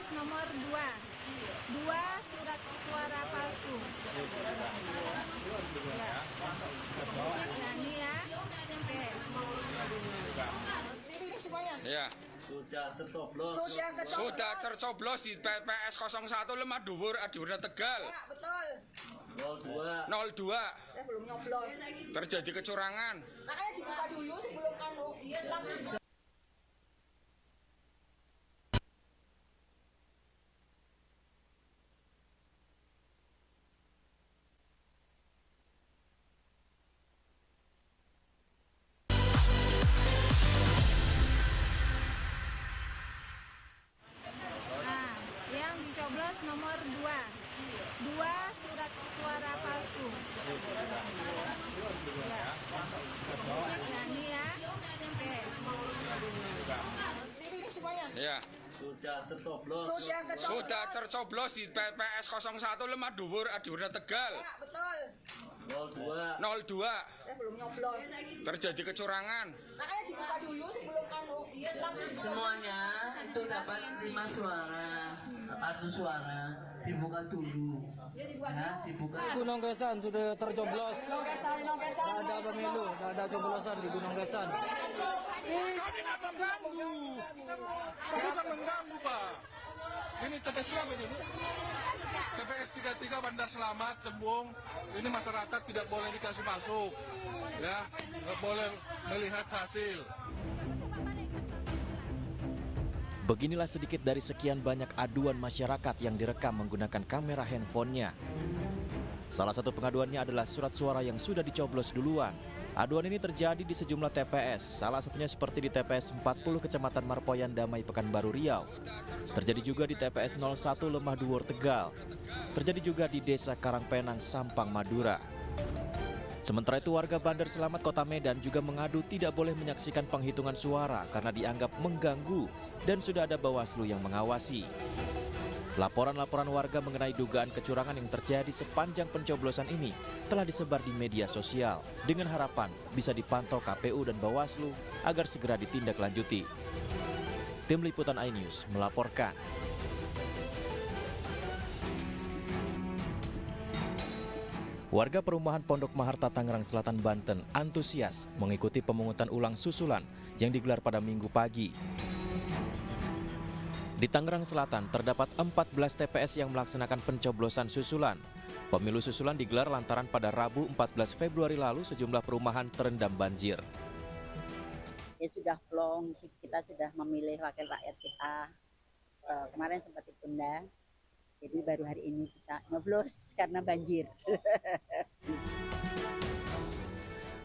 dicoblos nomor 2. 2 surat suara palsu. Ya. Nah, ini ya. Oke. Ini semuanya. Ya. Sudah tercoblos. Sudah tercoblos di TPS 01 Lemah Dhuwur Adiwirna Tegal. Ya, betul. 02. 02. Saya belum nyoblos. Terjadi kecurangan. Makanya dibuka dulu sebelum langsung. Nah, yang dicoblos nomor 2. 2 surat suara palsu. Ya. Nah, ini ya. Oke. Ini semuanya. Ya. Sudah tercoblos. Sudah tercoblos di TPS 01 Lemah Dhuwur Adiwirna Tegal. Ya, betul. 02. 02. Saya belum nyoblos. Terjadi kecurangan. Makanya dibuka dulu sebelum langsung. Semuanya itu dapat 5 suara, kartu suara dibuka dulu. Ya, dibuka. Gunung Gesan sudah tercoblos. Tidak ada pemilu, tidak ada coblosan di Gunung Gesan. Kami nggak mengganggu. Kami nggak mengganggu, Pak. Ini TPS berapa ini? TPS 33 Bandar Selamat, Tembung. Ini masyarakat tidak boleh dikasih masuk. Ya, nggak boleh melihat hasil. Beginilah sedikit dari sekian banyak aduan masyarakat yang direkam menggunakan kamera handphonenya. Salah satu pengaduannya adalah surat suara yang sudah dicoblos duluan. Aduan ini terjadi di sejumlah TPS, salah satunya seperti di TPS 40 Kecamatan Marpoyan Damai Pekanbaru Riau. Terjadi juga di TPS 01 Lemah Dhuwur Tegal. Terjadi juga di Desa Karangpenang, Sampang, Madura. Sementara itu warga Bandar Selamat Kota Medan juga mengadu tidak boleh menyaksikan penghitungan suara karena dianggap mengganggu dan sudah ada Bawaslu yang mengawasi. Laporan-laporan warga mengenai dugaan kecurangan yang terjadi sepanjang pencoblosan ini telah disebar di media sosial dengan harapan bisa dipantau KPU dan Bawaslu agar segera ditindaklanjuti. Tim Liputan iNews melaporkan. Warga perumahan Pondok Maharta, Tangerang Selatan, Banten antusias mengikuti pemungutan ulang susulan yang digelar pada Minggu pagi. Di Tangerang Selatan terdapat 14 TPS yang melaksanakan pencoblosan susulan. Pemilu susulan digelar lantaran pada Rabu 14 Februari lalu sejumlah perumahan terendam banjir. Ya sudah plong, kita sudah memilih wakil rakyat kita. Kemarin sempat ditunda, jadi baru hari ini bisa nyoblos karena banjir.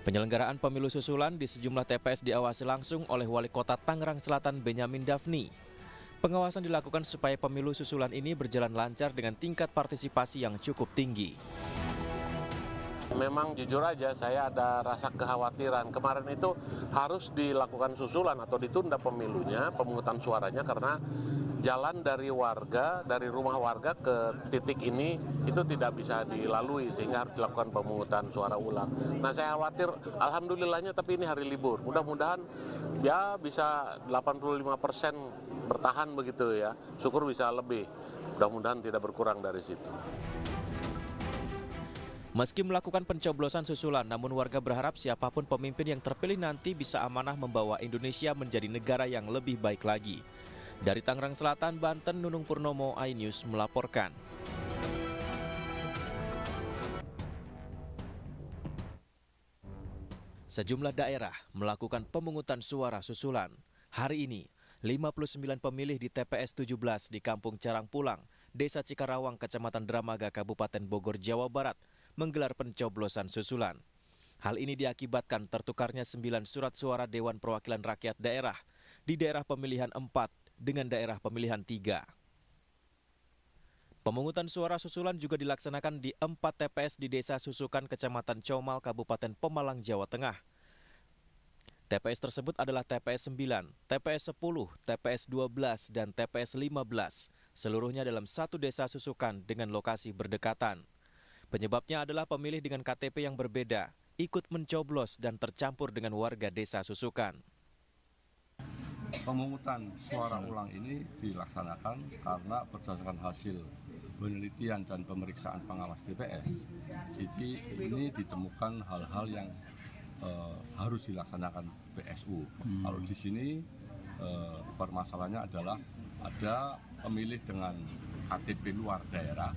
Penyelenggaraan pemilu susulan di sejumlah TPS diawasi langsung oleh Wali Kota Tangerang Selatan Benyamin Daphni. Pengawasan dilakukan supaya pemilu susulan ini berjalan lancar dengan tingkat partisipasi yang cukup tinggi. Memang jujur aja saya ada rasa kekhawatiran. Kemarin itu harus dilakukan susulan atau ditunda pemilunya, pemungutan suaranya karena jalan dari warga, dari rumah warga ke titik ini itu tidak bisa dilalui sehingga harus dilakukan pemungutan suara ulang. Nah saya khawatir, alhamdulillahnya tapi ini hari libur. Mudah-mudahan ya bisa 85% bertahan begitu ya. Syukur bisa lebih. Mudah-mudahan tidak berkurang dari situ. Meski melakukan pencoblosan susulan, namun warga berharap siapapun pemimpin yang terpilih nanti bisa amanah membawa Indonesia menjadi negara yang lebih baik lagi. Dari Tangerang Selatan, Banten, Nunung Purnomo, iNews melaporkan. Sejumlah daerah melakukan pemungutan suara susulan. Hari ini, 59 pemilih di TPS 17 di Kampung Carangpulang, Desa Cikarawang, Kecamatan Dramaga, Kabupaten Bogor, Jawa Barat, menggelar pencoblosan susulan. Hal ini diakibatkan tertukarnya 9 surat suara Dewan Perwakilan Rakyat Daerah di daerah pemilihan 4 dengan daerah pemilihan 3. Pemungutan suara susulan juga dilaksanakan di 4 TPS di Desa Susukan, Kecamatan Comal, Kabupaten Pemalang, Jawa Tengah. TPS tersebut adalah TPS 9, TPS 10, TPS 12, dan TPS 15, seluruhnya dalam satu desa susukan dengan lokasi berdekatan. Penyebabnya adalah pemilih dengan KTP yang berbeda, ikut mencoblos dan tercampur dengan warga desa susukan. pemungutan suara ulang ini dilaksanakan karena berdasarkan hasil penelitian dan pemeriksaan pengawas TPS, ini ditemukan hal-hal yang harus dilaksanakan PSU. Kalau di sini permasalahannya adalah ada pemilih dengan KTP luar daerah,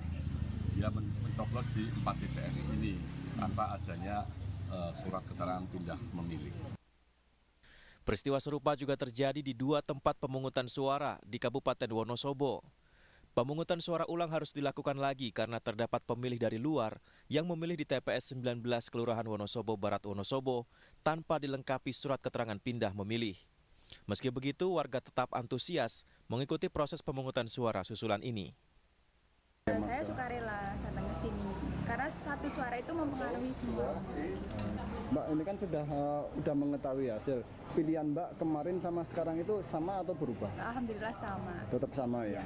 dia mencoblos di 4 TPS ini tanpa adanya surat keterangan pindah memilih. Peristiwa serupa juga terjadi di 2 tempat pemungutan suara di Kabupaten Wonosobo. Pemungutan suara ulang harus dilakukan lagi karena terdapat pemilih dari luar yang memilih di TPS 19 Kelurahan Wonosobo Barat Wonosobo tanpa dilengkapi surat keterangan pindah memilih. Meski begitu, warga tetap antusias mengikuti proses pemungutan suara susulan ini. Saya sukarela datang ke sini karena satu suara itu mempengaruhi semua. Mbak, ini kan sudah mengetahui hasil. Pilihan Mbak kemarin sama sekarang itu sama atau berubah? Alhamdulillah sama. Tetap sama ya.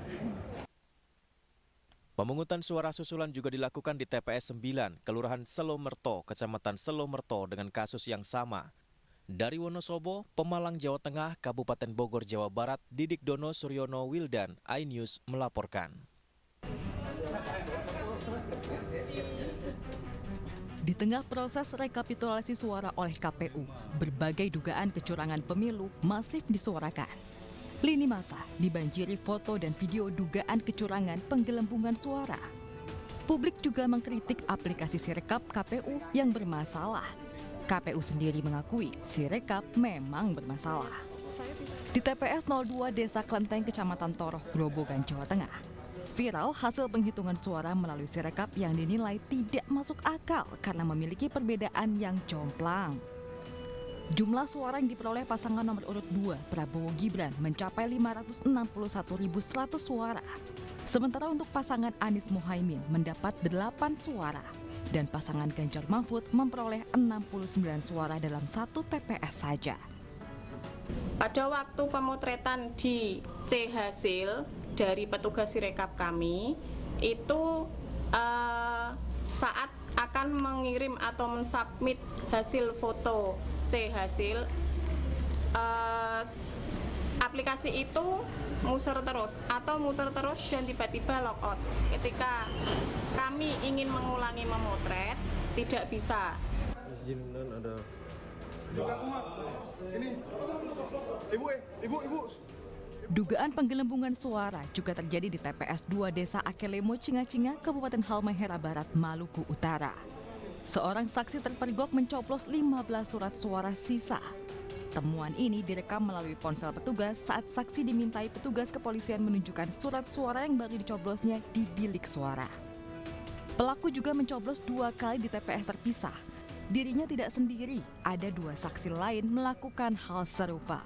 Pemungutan suara susulan juga dilakukan di TPS 9, Kelurahan Selomerto, Kecamatan Selomerto dengan kasus yang sama. Dari Wonosobo, Pemalang, Jawa Tengah, Kabupaten Bogor, Jawa Barat, Didik Dono Suryono Wildan, iNews melaporkan. Di tengah proses rekapitulasi suara oleh KPU, berbagai dugaan kecurangan pemilu masif disuarakan. Lini masa dibanjiri foto dan video dugaan kecurangan penggelembungan suara. Publik juga mengkritik aplikasi Sirekap KPU yang bermasalah. KPU sendiri mengakui Sirekap memang bermasalah. Di TPS 02 Desa Klenteng, Kecamatan Toroh, Grobogan, Jawa Tengah, viral hasil penghitungan suara melalui Sirekap yang dinilai tidak masuk akal karena memiliki perbedaan yang jomplang. Jumlah suara yang diperoleh pasangan nomor urut 2 Prabowo Gibran mencapai 561.100 suara. Sementara untuk pasangan Anies Muhaimin mendapat 8 suara. Dan pasangan Ganjar Mahfud memperoleh 69 suara dalam 1 TPS saja. Pada waktu pemotretan di C hasil dari petugas Sirekap kami, itu saat akan mengirim atau mensubmit hasil foto C hasil, aplikasi itu muter terus dan tiba-tiba logout. Ketika kami ingin mengulangi memotret, tidak bisa. Ada semua. Ini ibu. Dugaan penggelembungan suara juga terjadi di TPS 2 Desa Akelemo, Cinga-Cinga, Kabupaten Halmahera Barat, Maluku Utara. Seorang saksi terpergok mencoblos 15 surat suara sisa. Temuan ini direkam melalui ponsel petugas saat saksi dimintai petugas kepolisian menunjukkan surat suara yang baru dicoblosnya di bilik suara. Pelaku juga mencoblos 2 kali di TPS terpisah. Dirinya tidak sendiri, ada 2 saksi lain melakukan hal serupa.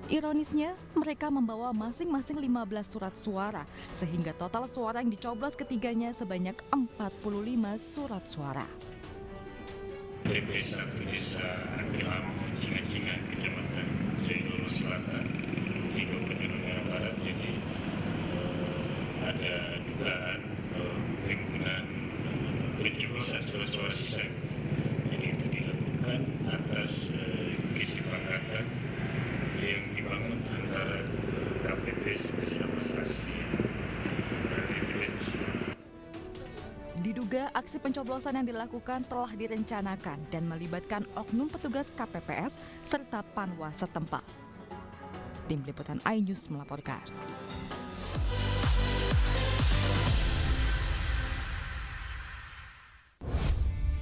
Ironisnya, mereka membawa masing-masing 15 surat suara, sehingga total suara yang dicoblos ketiganya sebanyak 45 surat suara. TPS 1 Desa Akelemo, Cinga-Cinga, Kecamatan Jayaloro Selatan, di Kabupaten Halmahera Barat. Jadi ada dugaan penggunaan pencoblosan suara sisa. Jadi itu dilakukan atas kesepakatan yang dibangun antara KPPS bersama saksi dan DPS tersebut. Diduga aksi pencoblosan yang dilakukan telah direncanakan dan melibatkan oknum petugas KPPS serta Panwas setempat. Tim Liputan iNews melaporkan.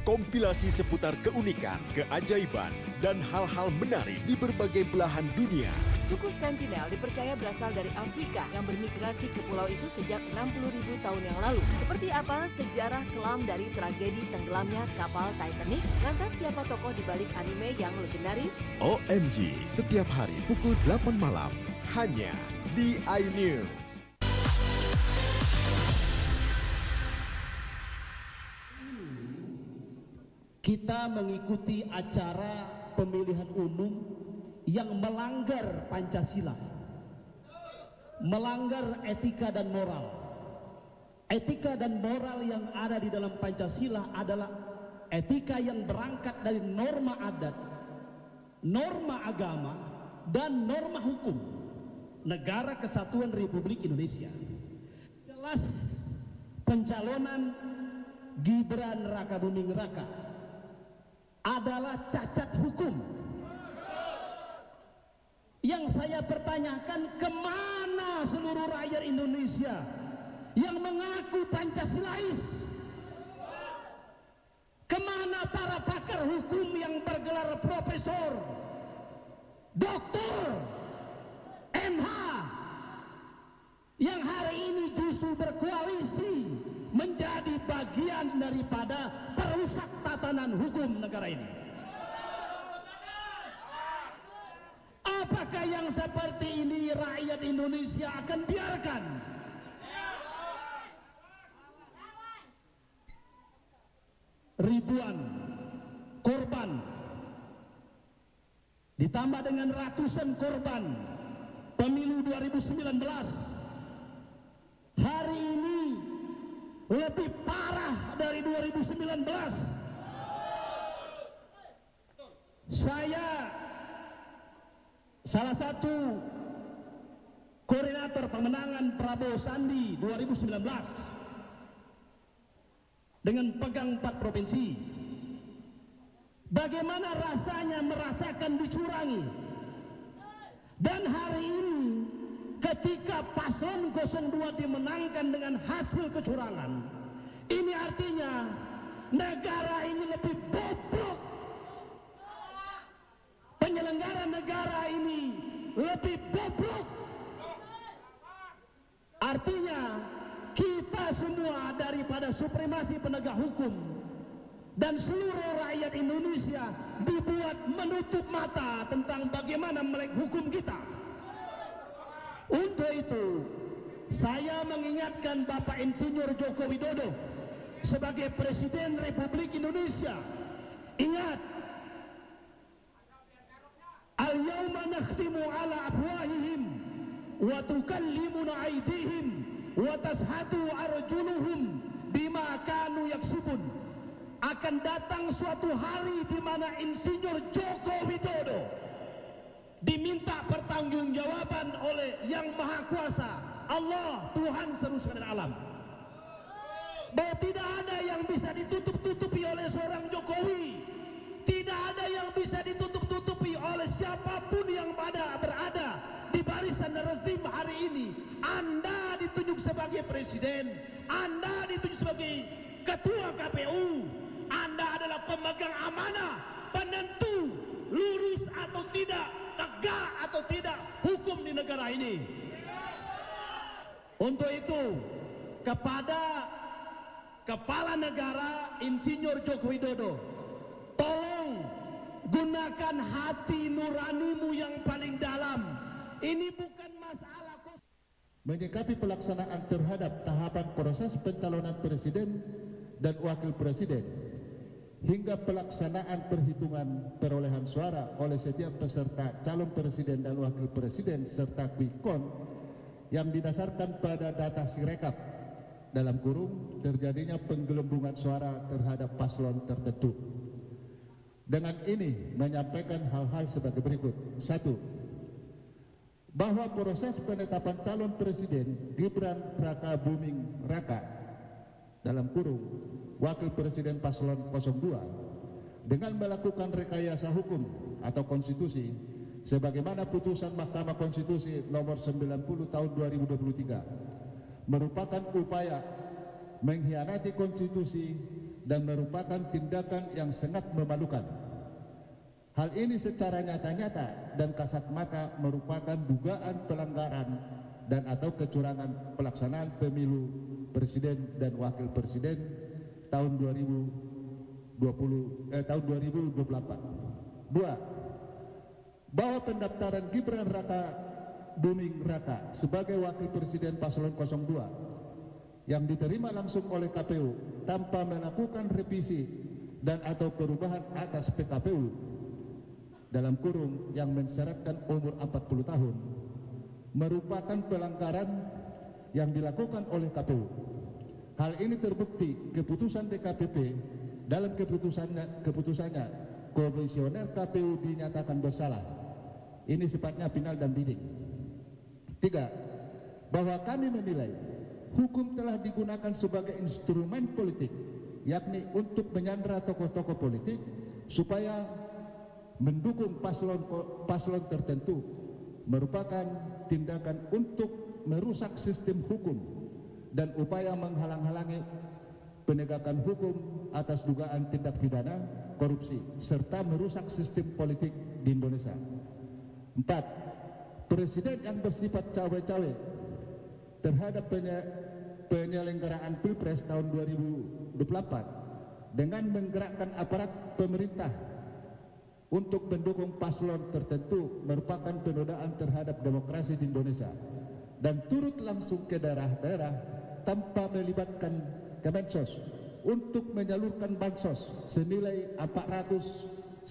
Kompilasi seputar keunikan, keajaiban, dan hal-hal menarik di berbagai belahan dunia. Suku Sentinel dipercaya berasal dari Afrika yang bermigrasi ke pulau itu sejak 60.000 tahun yang lalu. Seperti apa sejarah kelam dari tragedi tenggelamnya kapal Titanic? Lantas siapa tokoh di balik anime yang legendaris? OMG, setiap hari pukul 8 malam, hanya di iNews. Kita mengikuti acara pemilihan umum yang melanggar Pancasila, melanggar etika dan moral. Etika dan moral yang ada di dalam Pancasila adalah etika yang berangkat dari norma adat, norma agama, dan norma hukum Negara Kesatuan Republik Indonesia. Jelas pencalonan Gibran Rakabuming Raka adalah cacat hukum. Yang saya pertanyakan, kemana seluruh rakyat Indonesia yang mengaku Pancasilais? Kemana para pakar hukum yang bergelar profesor, doktor, MH, yang hari ini justru berkoalisi menjadi bagian daripada perusak tatanan hukum negara ini? Apakah yang seperti ini rakyat Indonesia akan biarkan? Ribuan korban ditambah dengan ratusan korban pemilu 2019 hari ini lebih parah dari 2019. Saya salah satu koordinator pemenangan Prabowo Sandi 2019 dengan pegang 4 provinsi. Bagaimana rasanya merasakan dicurangi? Dan hari ini ketika paslon 02 dimenangkan dengan hasil kecurangan, ini artinya negara ini lebih bobrok. Penyelenggara negara ini lebih bobrok. Artinya kita semua daripada supremasi penegak hukum dan seluruh rakyat Indonesia dibuat menutup mata tentang bagaimana melek hukum kita. Untuk itu saya mengingatkan Bapak Insinyur Joko Widodo sebagai Presiden Republik Indonesia, ingat, al-yawma nakhtimu ala afwahihim wa tukallimuna aydihim wa tashhadu arjuluhum bima kanu yaksubun. Akan datang suatu hari di mana Insinyur Joko Widodo diminta pertanggungjawaban oleh Yang Maha Kuasa, Allah, Tuhan seluruh sekalian alam. Bahwa tidak ada yang bisa ditutup-tutupi oleh seorang Jokowi, tidak ada yang bisa ditutup-tutupi oleh siapapun yang berada di barisan rezim hari ini. Anda ditunjuk sebagai presiden, Anda ditunjuk sebagai ketua KPU, Anda adalah pemegang amanah, penentu lurus atau tidak, tegak atau tidak hukum di negara ini. Untuk itu, kepada Kepala Negara Insinyur Joko Widodo, tolong gunakan hati nuranimu yang paling dalam. Ini bukan masalah menyikapi pelaksanaan terhadap tahapan proses pencalonan presiden dan wakil presiden hingga pelaksanaan perhitungan perolehan suara oleh setiap peserta calon presiden dan wakil presiden serta quick count yang didasarkan pada data Sirekap dalam kurung terjadinya penggelembungan suara terhadap paslon tertentu. Dengan ini menyampaikan hal-hal sebagai berikut. 1. Bahwa proses penetapan calon presiden Gibran Rakabuming Raka dalam kurung wakil presiden paslon 02 dengan melakukan rekayasa hukum atau konstitusi sebagaimana putusan Mahkamah Konstitusi nomor 90 tahun 2023 merupakan upaya mengkhianati konstitusi dan merupakan tindakan yang sangat memalukan. Hal ini secara nyata-nyata dan kasat mata merupakan dugaan pelanggaran dan atau kecurangan pelaksanaan pemilu presiden dan wakil presiden tahun 2024. 2. Bahwa pendaftaran Gibran Rakabuming Raka sebagai wakil presiden paslon 02 yang diterima langsung oleh KPU tanpa melakukan revisi dan atau perubahan atas PKPU dalam kurung yang mensyaratkan umur 40 tahun merupakan pelanggaran yang dilakukan oleh KPU. Hal ini terbukti keputusan DKPP dalam keputusannya komisioner KPU dinyatakan bersalah Ini sifatnya final dan binding. 3. Bahwa kami menilai hukum telah digunakan sebagai instrumen politik, yakni untuk menyandera tokoh-tokoh politik supaya mendukung paslon tertentu, merupakan tindakan untuk merusak sistem hukum dan upaya menghalang-halangi penegakan hukum atas dugaan tindak pidana korupsi serta merusak sistem politik di Indonesia. 4. Presiden yang bersifat cawe-cawe terhadap penyelenggaraan Pilpres tahun 2024 dengan menggerakkan aparat pemerintah untuk mendukung paslon tertentu merupakan penodaan terhadap demokrasi di Indonesia dan turut langsung ke daerah-daerah tanpa melibatkan Kemensos untuk menyalurkan bansos senilai 492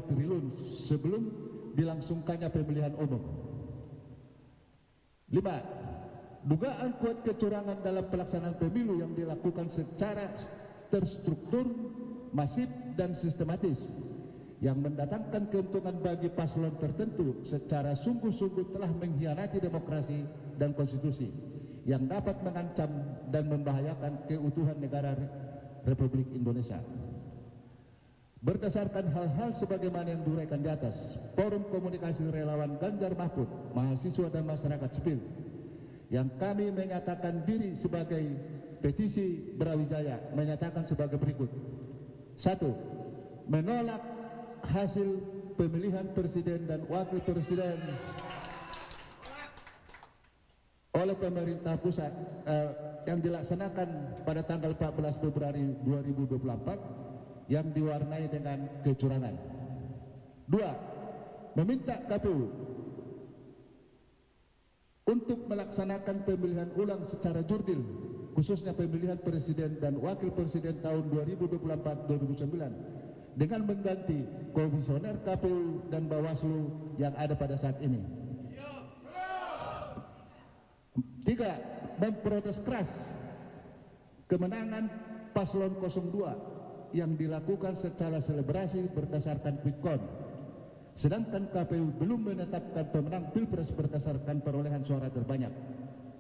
triliun sebelum dilangsungkannya pemilihan umum. 5. Dugaan kuat kecurangan dalam pelaksanaan pemilu yang dilakukan secara terstruktur, masif dan sistematis yang mendatangkan keuntungan bagi paslon tertentu secara sungguh-sungguh telah mengkhianati demokrasi dan konstitusi yang dapat mengancam dan membahayakan keutuhan negara Republik Indonesia. Berdasarkan hal-hal sebagaimana yang diuraikan di atas, Forum Komunikasi Relawan Ganjar Mahfud, mahasiswa dan masyarakat sipil yang kami menyatakan diri sebagai petisi Brawijaya menyatakan sebagai berikut. 1. Menolak hasil pemilihan presiden dan wakil presiden oleh pemerintah pusat yang dilaksanakan pada tanggal 14 Februari 2024 yang diwarnai dengan kecurangan. 2. Meminta KPU untuk melaksanakan pemilihan ulang secara jurdil, khususnya pemilihan presiden dan wakil presiden tahun 2024-2029 dengan mengganti komisioner KPU dan Bawaslu yang ada pada saat ini. 3. Memprotes keras kemenangan paslon 02 yang dilakukan secara selebrasi berdasarkan quick count, sedangkan KPU belum menetapkan pemenang Pilpres berdasarkan perolehan suara terbanyak.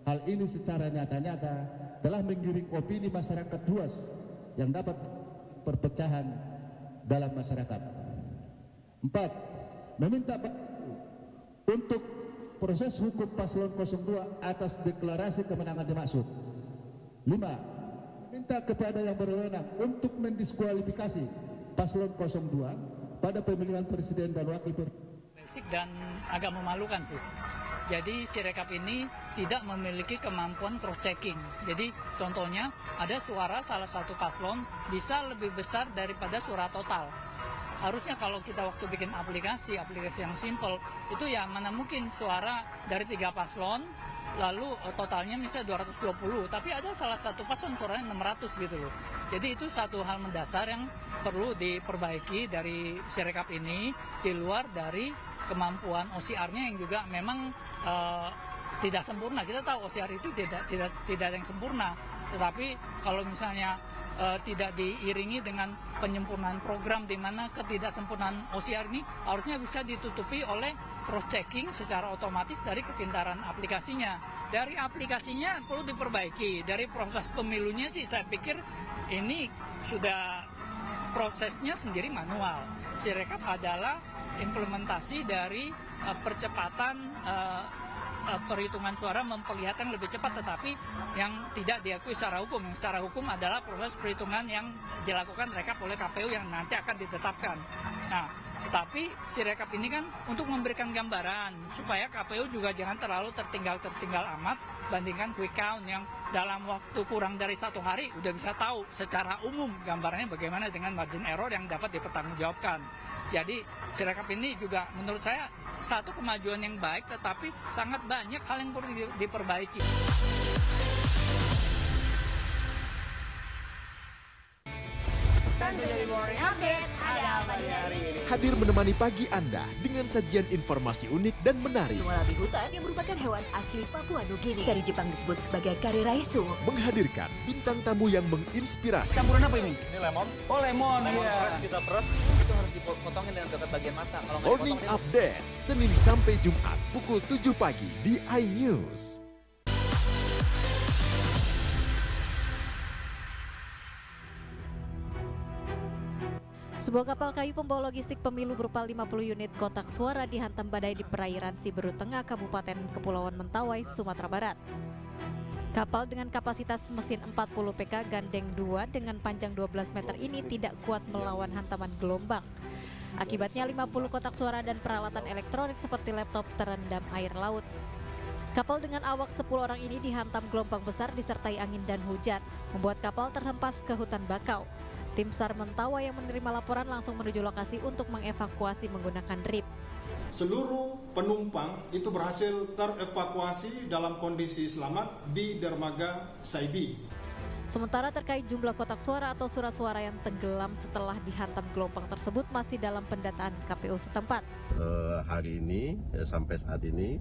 Hal ini secara nyata-nyata telah menggiring opini masyarakat luas yang dapat perpecahan dalam masyarakat. 4. Meminta untuk proses hukum paslon 02 atas deklarasi kemenangan dimaksud. 5. Minta kepada yang berwenang untuk mendiskualifikasi paslon 02 pada pemilihan presiden dan wakil presiden. Basic dan agak memalukan sih. Jadi Sirekap ini tidak memiliki kemampuan cross checking. Jadi contohnya ada suara salah satu paslon bisa lebih besar daripada suara total. Harusnya kalau kita waktu bikin aplikasi yang simple itu ya mana mungkin suara dari 3 paslon lalu totalnya misalnya 220, tapi ada salah satu paslon suaranya 600 gitu loh. Jadi itu satu hal mendasar yang perlu diperbaiki dari Sirekap ini di luar dari kemampuan OCR-nya yang juga memang tidak sempurna. Kita tahu OCR itu tidak ada yang sempurna, tetapi kalau misalnya tidak diiringi dengan penyempurnaan program di mana ketidaksempurnaan OCR ini harusnya bisa ditutupi oleh cross-checking secara otomatis dari kepintaran aplikasinya. Dari aplikasinya perlu diperbaiki, dari proses pemilunya sih saya pikir ini sudah prosesnya sendiri manual. Sirekap adalah implementasi dari percepatan perhitungan suara memperlihatkan lebih cepat, tetapi yang tidak diakui secara hukum. Yang secara hukum adalah proses perhitungan yang dilakukan rekap oleh KPU yang nanti akan ditetapkan. Nah, tetapi Sirekap ini kan untuk memberikan gambaran supaya KPU juga jangan terlalu tertinggal amat bandingkan quick count yang dalam waktu kurang dari 1 hari udah bisa tahu secara umum gambarannya bagaimana dengan margin error yang dapat dipertanggungjawabkan. Jadi Sirekap ini juga menurut saya satu kemajuan yang baik, tetapi sangat banyak hal yang perlu diperbaiki. Dan menjadi morning update. Hadir menemani pagi Anda dengan sajian informasi unik dan menarik. Warabi hutan yang merupakan hewan asli Papua Nugini. Dari Jepang disebut sebagai kare raisu. Menghadirkan bintang tamu yang menginspirasi. Campuran apa ini? Ini lemon. Oh, lemon. Lemon Iya. fresh kita peres. Itu harus dipotongin dengan dekat bagian mata. Kalau nggak Morning dipotong, Update, Senin sampai Jumat pukul 7 pagi di iNews. Sebuah kapal kayu pembawa logistik pemilu berupa 50 unit kotak suara dihantam badai di perairan Siberut Tengah, Kabupaten Kepulauan Mentawai, Sumatera Barat. Kapal dengan kapasitas mesin 40 PK gandeng 2 dengan panjang 12 meter ini tidak kuat melawan hantaman gelombang. Akibatnya 50 kotak suara dan peralatan elektronik seperti laptop terendam air laut. Kapal dengan awak 10 orang ini dihantam gelombang besar disertai angin dan hujan, membuat kapal terhempas ke hutan bakau. Tim SAR Mentawai yang menerima laporan langsung menuju lokasi untuk mengevakuasi menggunakan RIP. Seluruh penumpang itu berhasil terevakuasi dalam kondisi selamat di dermaga Saibi. Sementara terkait jumlah kotak suara atau surat suara yang tenggelam setelah dihantam gelombang tersebut masih dalam pendataan KPU setempat. Hari ini, sampai saat ini,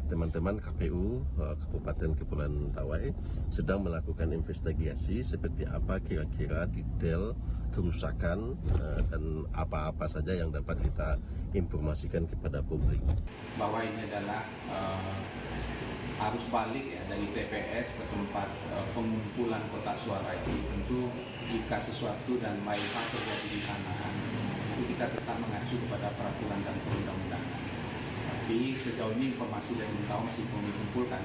teman-teman KPU Kabupaten Kepulauan Mentawai sedang melakukan investigasi seperti apa kira-kira detail kerusakan dan apa-apa saja yang dapat kita informasikan kepada publik. Bahwa ini adalah arus balik ya dari TPS ke tempat pengumpulan kotak suara itu. Tentu jika sesuatu dan lain hal terjadi di sana, itu kita tetap mengacu kepada peraturan dan perundang-undangan. Tapi sejauh ini informasi dari Mentawai masih belum dikumpulkan.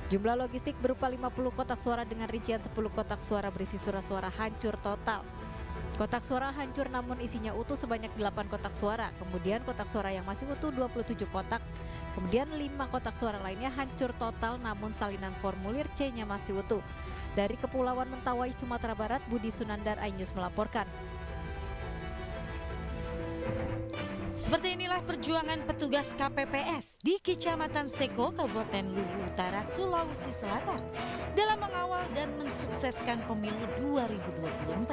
Jumlah logistik berupa 50 kotak suara dengan rincian 10 kotak suara berisi surat suara hancur total. Kotak suara hancur namun isinya utuh sebanyak 8 kotak suara. Kemudian kotak suara yang masih utuh 27 kotak. Kemudian 5 kotak suara lainnya hancur total namun salinan formulir C-nya masih utuh. Dari Kepulauan Mentawai, Sumatera Barat, Budi Sunandar, iNews melaporkan. Seperti inilah perjuangan petugas KPPS di Kecamatan Seko, Kabupaten Luwu Utara, Sulawesi Selatan dalam mengawal dan mensukseskan pemilu 2024.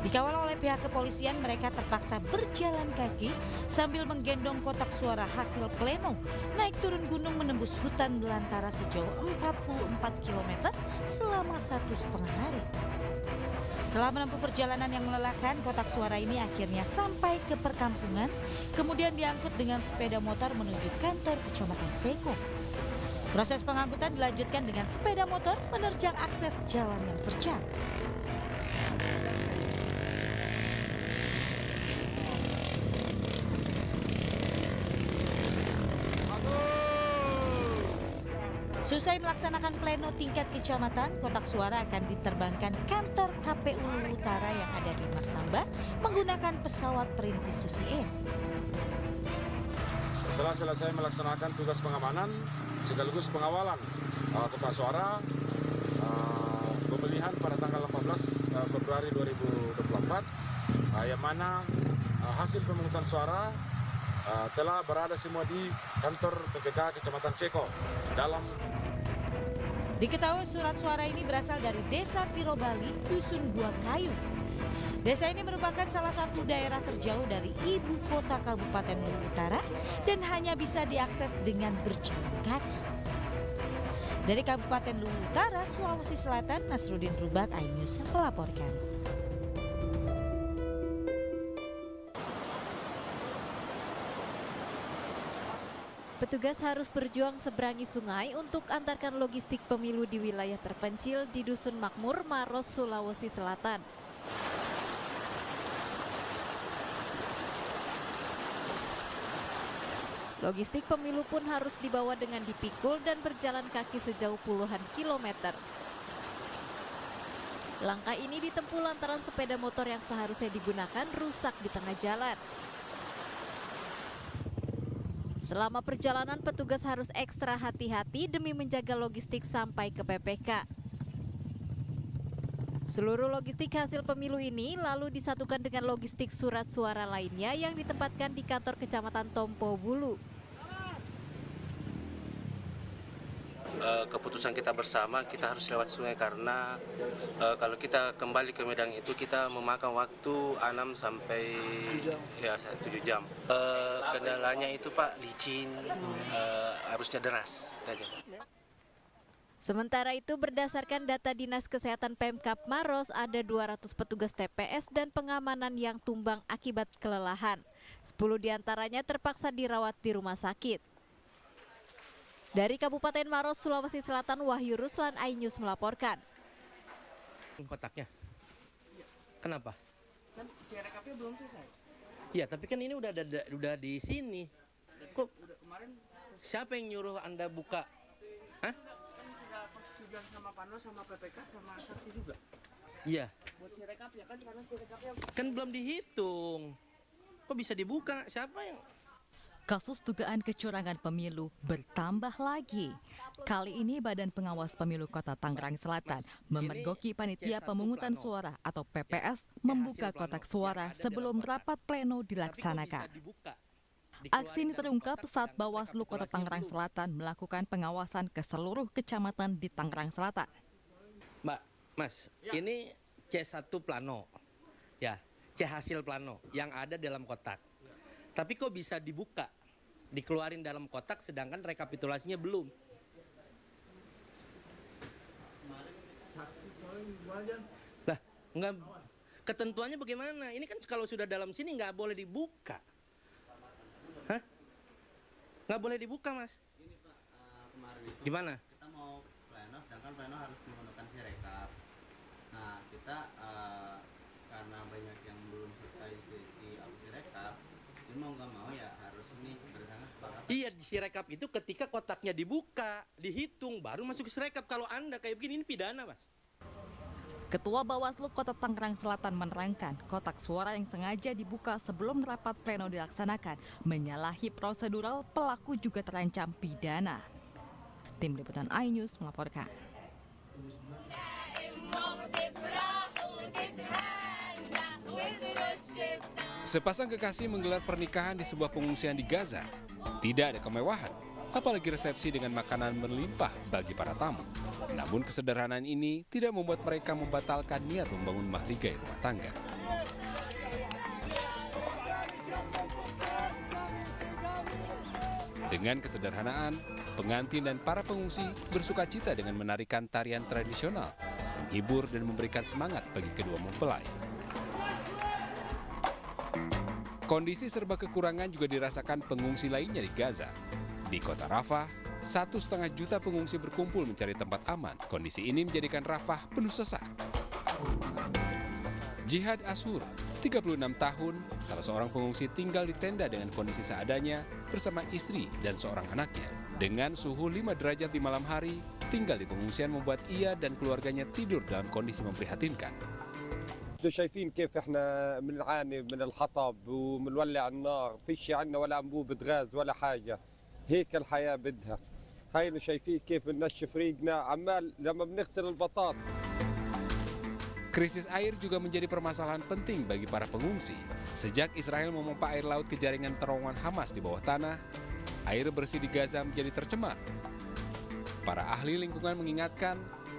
Dikawal oleh pihak kepolisian, mereka terpaksa berjalan kaki sambil menggendong kotak suara hasil pleno, naik turun gunung menembus hutan belantara sejauh 44 km selama 1,5 hari. Setelah menempuh perjalanan yang melelahkan, kotak suara ini akhirnya sampai ke perkampungan, kemudian diangkut dengan sepeda motor menuju kantor Kecamatan Seko. Proses pengangkutan dilanjutkan dengan sepeda motor menerjang akses jalan yang terjal. Selesai melaksanakan pleno tingkat kecamatan, kotak suara akan diterbangkan kantor KPU Luwu Utara yang ada di Marsamba menggunakan pesawat perintis Susi Air. Setelah selesai melaksanakan tugas pengamanan sekaligus pengawalan kotak suara pemilihan pada tanggal 14 Februari 2024 yang mana hasil pemungutan suara telah berada semua di kantor PPK Kecamatan Seko. Diketahui surat suara ini berasal dari Desa Tirobali, Dusun Buah Kayu. Desa ini merupakan salah satu daerah terjauh dari ibu kota Kabupaten Luwu Utara dan hanya bisa diakses dengan berjalan kaki. Dari Kabupaten Luwu Utara, Sulawesi Selatan, Nasruddin Rubat, iNews melaporkan. Petugas harus berjuang seberangi sungai untuk antarkan logistik pemilu di wilayah terpencil di Dusun Makmur, Maros, Sulawesi Selatan. Logistik pemilu pun harus dibawa dengan dipikul dan berjalan kaki sejauh puluhan kilometer. Langkah ini ditempuh lantaran sepeda motor yang seharusnya digunakan rusak di tengah jalan. Selama perjalanan, petugas harus ekstra hati-hati demi menjaga logistik sampai ke PPK. Seluruh logistik hasil pemilu ini lalu disatukan dengan logistik surat suara lainnya yang ditempatkan di kantor Kecamatan Tompo Bulu. keputusan kita bersama, kita harus lewat sungai karena kalau kita kembali ke Medan itu kita memakan waktu 6 sampai 7 jam. Kendalanya itu Pak, licin, arusnya deras. Sementara itu, berdasarkan data Dinas Kesehatan Pemkab Maros, ada 200 petugas TPS dan pengamanan yang tumbang akibat kelelahan. 10 diantaranya terpaksa dirawat di rumah sakit. Dari Kabupaten Maros, Sulawesi Selatan, Wahyu Ruslan, iNews melaporkan. Kotaknya. Kenapa? Kan rekapnya belum selesai. Ya, tapi kan ini udah di sini. Kok Kemarin siapa yang nyuruh Anda buka? Hah? sudah persetujuan sama Panos, sama PPK, sama saksi juga. Iya. Buat sirekap ya kan, karena sirekapnya Kan belum dihitung. Kok bisa dibuka? Siapa yang... Kasus dugaan kecurangan pemilu bertambah lagi. Kali ini Badan Pengawas Pemilu Kota Tangerang Selatan memergoki panitia pemungutan suara atau PPS membuka kotak suara sebelum rapat pleno dilaksanakan. Aksi ini terungkap saat Bawaslu Kota Tangerang Selatan melakukan pengawasan ke seluruh kecamatan di Tangerang Selatan. Mbak, Mas, ini C1 plano. Ya, C hasil plano yang ada dalam kotak. Tapi kok bisa dibuka, dikeluarin dalam kotak sedangkan rekapitulasinya belum? Lah, nggak, ketentuannya bagaimana? Ini kan kalau sudah dalam sini nggak boleh dibuka. Hah? Nggak boleh dibuka, Mas. Gini Pak, kemarin itu gimana? kita mau pleno, sedangkan pleno harus menggunakan sirekap. Nah, kita karena banyak yang belum selesai si sirekap, jadi mau nggak mau ya harus ini berdasarkan kesepakatan. Iya, di sirekap itu ketika kotaknya dibuka, dihitung, baru masuk ke sirekap. Kalau Anda kayak begini, ini pidana, Mas. Ketua Bawaslu Kota Tangerang Selatan menerangkan kotak suara yang sengaja dibuka sebelum rapat pleno dilaksanakan menyalahi prosedural, pelaku juga terancam pidana. Tim Liputan iNews melaporkan. Sepasang kekasih menggelar pernikahan di sebuah pengungsian di Gaza. Tidak ada kemewahan, apalagi resepsi dengan makanan berlimpah bagi para tamu. Namun kesederhanaan ini tidak membuat mereka membatalkan niat membangun mahligai rumah tangga. Dengan kesederhanaan, pengantin dan para pengungsi bersukacita dengan menarikan tarian tradisional, menghibur dan memberikan semangat bagi kedua mempelai. Kondisi serba kekurangan juga dirasakan pengungsi lainnya di Gaza. Di kota Rafah, 1,5 juta pengungsi berkumpul mencari tempat aman. Kondisi ini menjadikan Rafah penuh sesak. Jihad Asur, 36 tahun, salah seorang pengungsi tinggal di tenda dengan kondisi seadanya bersama istri dan seorang anaknya. Dengan suhu 5 derajat di malam hari, tinggal di pengungsian membuat ia dan keluarganya tidur dalam kondisi memprihatinkan. انتوا شايفين كيف احنا بنعاني من الحطب وبنولع النار، فيش عندنا ولا انبوبة غاز ولا حاجة، هيك الحياة بدها. هاي اللي شايفين كيف بنشف ريقنا عمال لما بنغسل البطاط. Krisis air juga menjadi permasalahan penting bagi para pengungsi. Sejak Israel memompa air laut ke jaringan terowongan Hamas di bawah tanah, air bersih di Gaza menjadi tercemar. Para ahli lingkungan mengingatkan,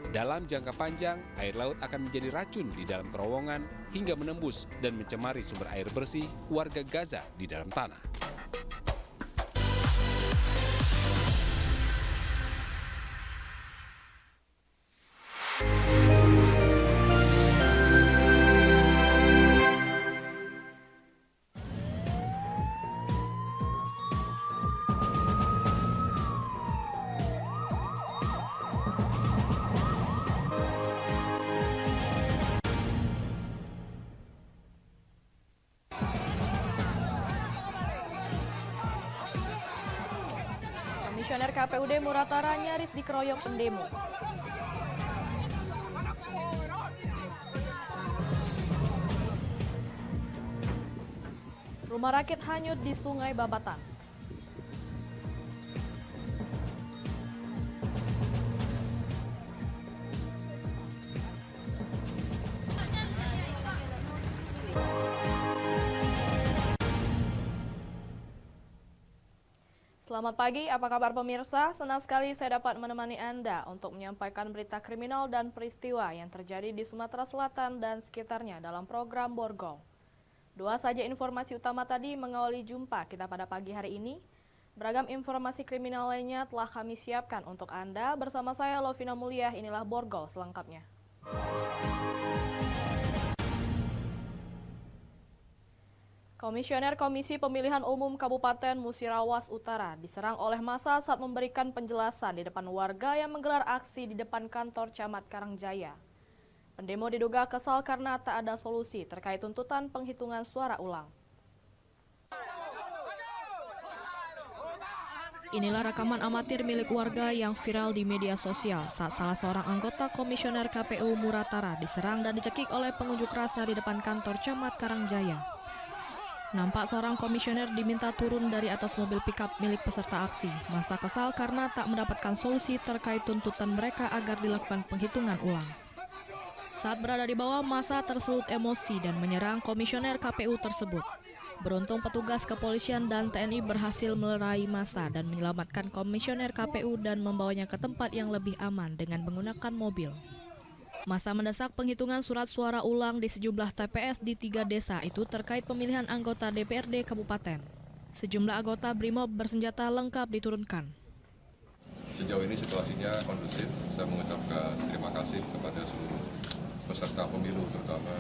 dalam jangka panjang, air laut akan menjadi racun di dalam terowongan hingga menembus dan mencemari sumber air bersih warga Gaza di dalam tanah. Komisioner KPUD Muratara nyaris dikeroyok pendemo. Rumah rakit hanyut di Sungai Babatan. Selamat pagi, apa kabar pemirsa? Senang sekali saya dapat menemani Anda untuk menyampaikan berita kriminal dan peristiwa yang terjadi di Sumatera Selatan dan sekitarnya dalam program Borgol. Dua saja informasi utama tadi mengawali jumpa kita pada pagi hari ini. Beragam informasi kriminal lainnya telah kami siapkan untuk Anda. Bersama saya Lovina Mulia, inilah Borgol selengkapnya. Komisioner Komisi Pemilihan Umum Kabupaten Musirawas Utara diserang oleh massa saat memberikan penjelasan di depan warga yang menggelar aksi di depan kantor Camat Karangjaya. Pendemo diduga kesal karena tak ada solusi terkait tuntutan penghitungan suara ulang. Inilah rekaman amatir milik warga yang viral di media sosial saat salah seorang anggota Komisioner KPU Muratara diserang dan dicekik oleh pengunjuk rasa di depan kantor Camat Karangjaya. Nampak seorang komisioner diminta turun dari atas mobil pickup milik peserta aksi. Massa kesal karena tak mendapatkan solusi terkait tuntutan mereka agar dilakukan penghitungan ulang. Saat berada di bawah, massa tersulut emosi dan menyerang komisioner KPU tersebut. Beruntung petugas kepolisian dan TNI berhasil melerai massa dan menyelamatkan komisioner KPU dan membawanya ke tempat yang lebih aman dengan menggunakan mobil. Massa mendesak penghitungan surat suara ulang di sejumlah TPS di 3 desa itu terkait pemilihan anggota DPRD Kabupaten. Sejumlah anggota BRIMOB bersenjata lengkap diturunkan. Sejauh ini situasinya kondusif. Saya mengucapkan terima kasih kepada seluruh peserta pemilu, terutama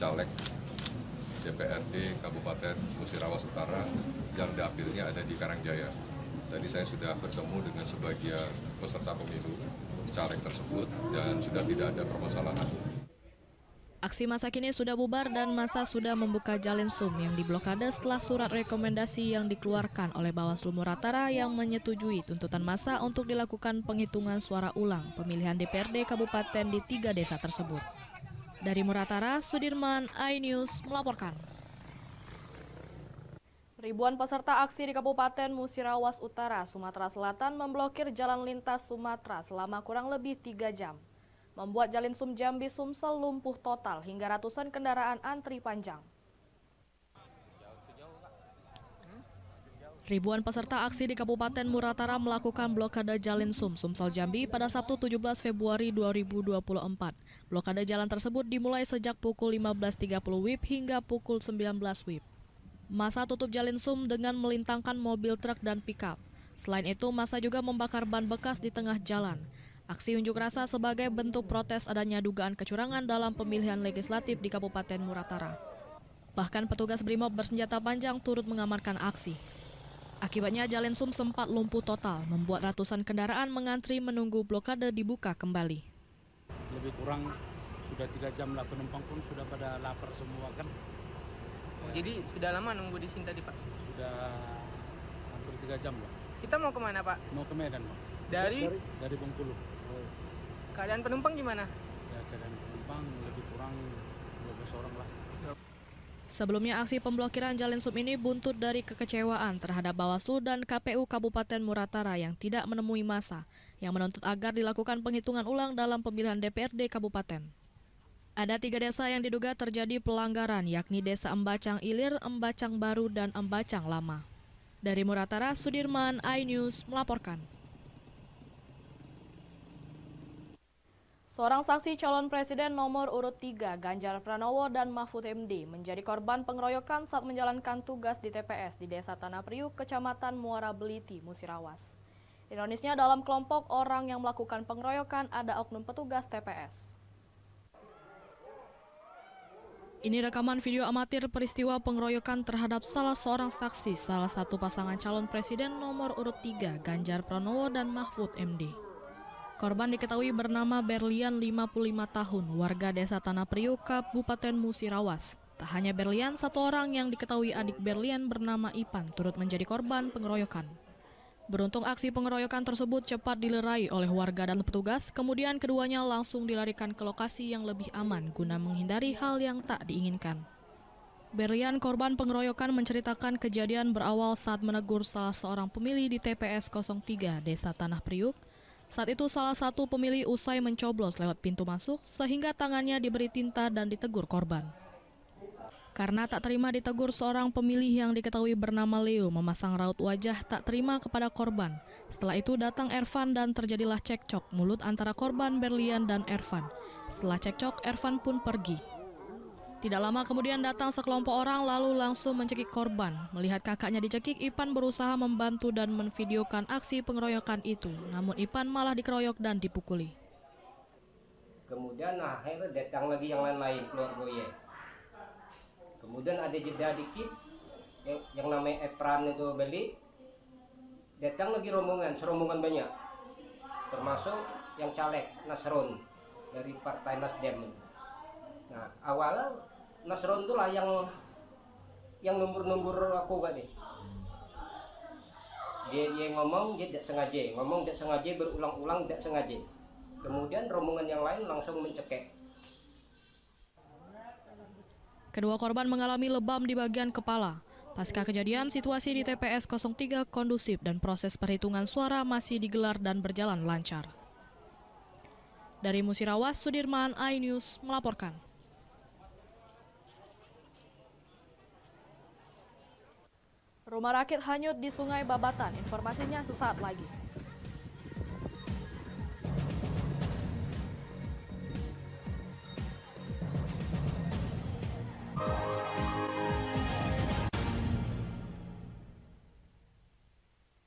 caleg DPRD Kabupaten Musirawas Utara yang dapilnya ada di Karangjaya. Tadi saya sudah bertemu dengan sebagian peserta pemilu caleg tersebut dan sudah tidak ada permasalahan. Aksi massa kini sudah bubar dan massa sudah membuka Jalin Sum yang diblokade setelah surat rekomendasi yang dikeluarkan oleh Bawaslu Muratara yang menyetujui tuntutan massa untuk dilakukan penghitungan suara ulang pemilihan DPRD Kabupaten di 3 desa tersebut. Dari Muratara, Sudirman, iNews melaporkan. Ribuan peserta aksi di Kabupaten Musirawas Utara, Sumatera Selatan memblokir jalan lintas Sumatera selama kurang lebih 3 jam. Membuat Jalin Sum Jambi Sumsel lumpuh total hingga ratusan kendaraan antri panjang. Ribuan peserta aksi di Kabupaten Muratara melakukan blokade Jalin Sum Sumsel Jambi pada Sabtu 17 Februari 2024. Blokade jalan tersebut dimulai sejak pukul 15.30 WIB hingga pukul 19 WIB. Massa tutup Jalin Sum dengan melintangkan mobil truk dan pickup. Selain itu, massa juga membakar ban bekas di tengah jalan. Aksi unjuk rasa sebagai bentuk protes adanya dugaan kecurangan dalam pemilihan legislatif di Kabupaten Muratara. Bahkan petugas BRIMOB bersenjata panjang turut mengamankan aksi. Akibatnya Jalin Sum sempat lumpuh total, membuat ratusan kendaraan mengantri menunggu blokade dibuka kembali. Lebih kurang sudah 3 jam lah, penumpang pun sudah pada lapar semua kan. Jadi sudah lama nunggu di sini tadi, Pak? Sudah hampir 3 jam lah. Kita mau kemana, Pak? Mau ke Medan, Pak. Dari Bengkulu. Keadaan penumpang gimana? Ya, keadaan penumpang lebih kurang 12 orang lah. Sebelumnya aksi pemblokiran Jalin Sum ini buntut dari kekecewaan terhadap Bawaslu dan KPU Kabupaten Muratara yang tidak menemui massa, yang menuntut agar dilakukan penghitungan ulang dalam pemilihan DPRD Kabupaten. Ada 3 desa yang diduga terjadi pelanggaran, yakni Desa Embacang Ilir, Embacang Baru, dan Embacang Lama. Dari Muratara, Sudirman, iNews melaporkan. Seorang saksi calon presiden nomor urut 3, Ganjar Pranowo dan Mahfud MD, menjadi korban pengeroyokan saat menjalankan tugas di TPS di Desa Tanah Priuk, Kecamatan Muara Beliti, Musirawas. Ironisnya, dalam kelompok orang yang melakukan pengeroyokan ada oknum petugas TPS. Ini rekaman video amatir peristiwa pengeroyokan terhadap salah seorang saksi, salah satu pasangan calon presiden nomor urut 3, Ganjar Pranowo dan Mahfud MD. Korban diketahui bernama Berlian, 55 tahun, warga Desa Tanah Priuk, Kabupaten Musirawas. Tak hanya Berlian, satu orang yang diketahui adik Berlian bernama Ipan turut menjadi korban pengeroyokan. Beruntung aksi pengeroyokan tersebut cepat dilerai oleh warga dan petugas, kemudian keduanya langsung dilarikan ke lokasi yang lebih aman guna menghindari hal yang tak diinginkan. Berlian, korban pengeroyokan, menceritakan kejadian berawal saat menegur salah seorang pemilih di TPS 03 Desa Tanah Priuk. Saat itu salah satu pemilih usai mencoblos lewat pintu masuk sehingga tangannya diberi tinta dan ditegur korban. karena tak terima ditegur seorang pemilih yang diketahui bernama Leo memasang raut wajah tak terima kepada korban. Setelah itu datang Ervan dan terjadilah cekcok mulut antara korban Berlian dan Ervan. Setelah cekcok, Ervan pun pergi. Tidak lama kemudian datang sekelompok orang lalu langsung mencekik korban. Melihat kakaknya dicekik, Ipan berusaha membantu dan menvideokan aksi pengeroyokan itu. Namun Ipan malah dikeroyok dan dipukuli. Kemudian akhirnya datang lagi yang lain-lain keluar goye. Kemudian ada jeda dikit yang namanya Epran itu beli. Datang lagi serombongan banyak. Termasuk yang caleg Nasron dari Partai Nasdem. Nah, awalnya Nasron itulah yang numbur aku gak deh. Dia ngomong dia tidak sengaja, berulang-ulang tidak sengaja. Kemudian rombongan yang lain langsung mencekik. Kedua korban mengalami lebam di bagian kepala. Pasca kejadian, situasi di TPS 03 kondusif dan proses perhitungan suara masih digelar dan berjalan lancar. Dari Musirawas, Sudirman, iNews melaporkan. Rumah rakit hanyut di Sungai Babatan. Informasinya sesaat lagi.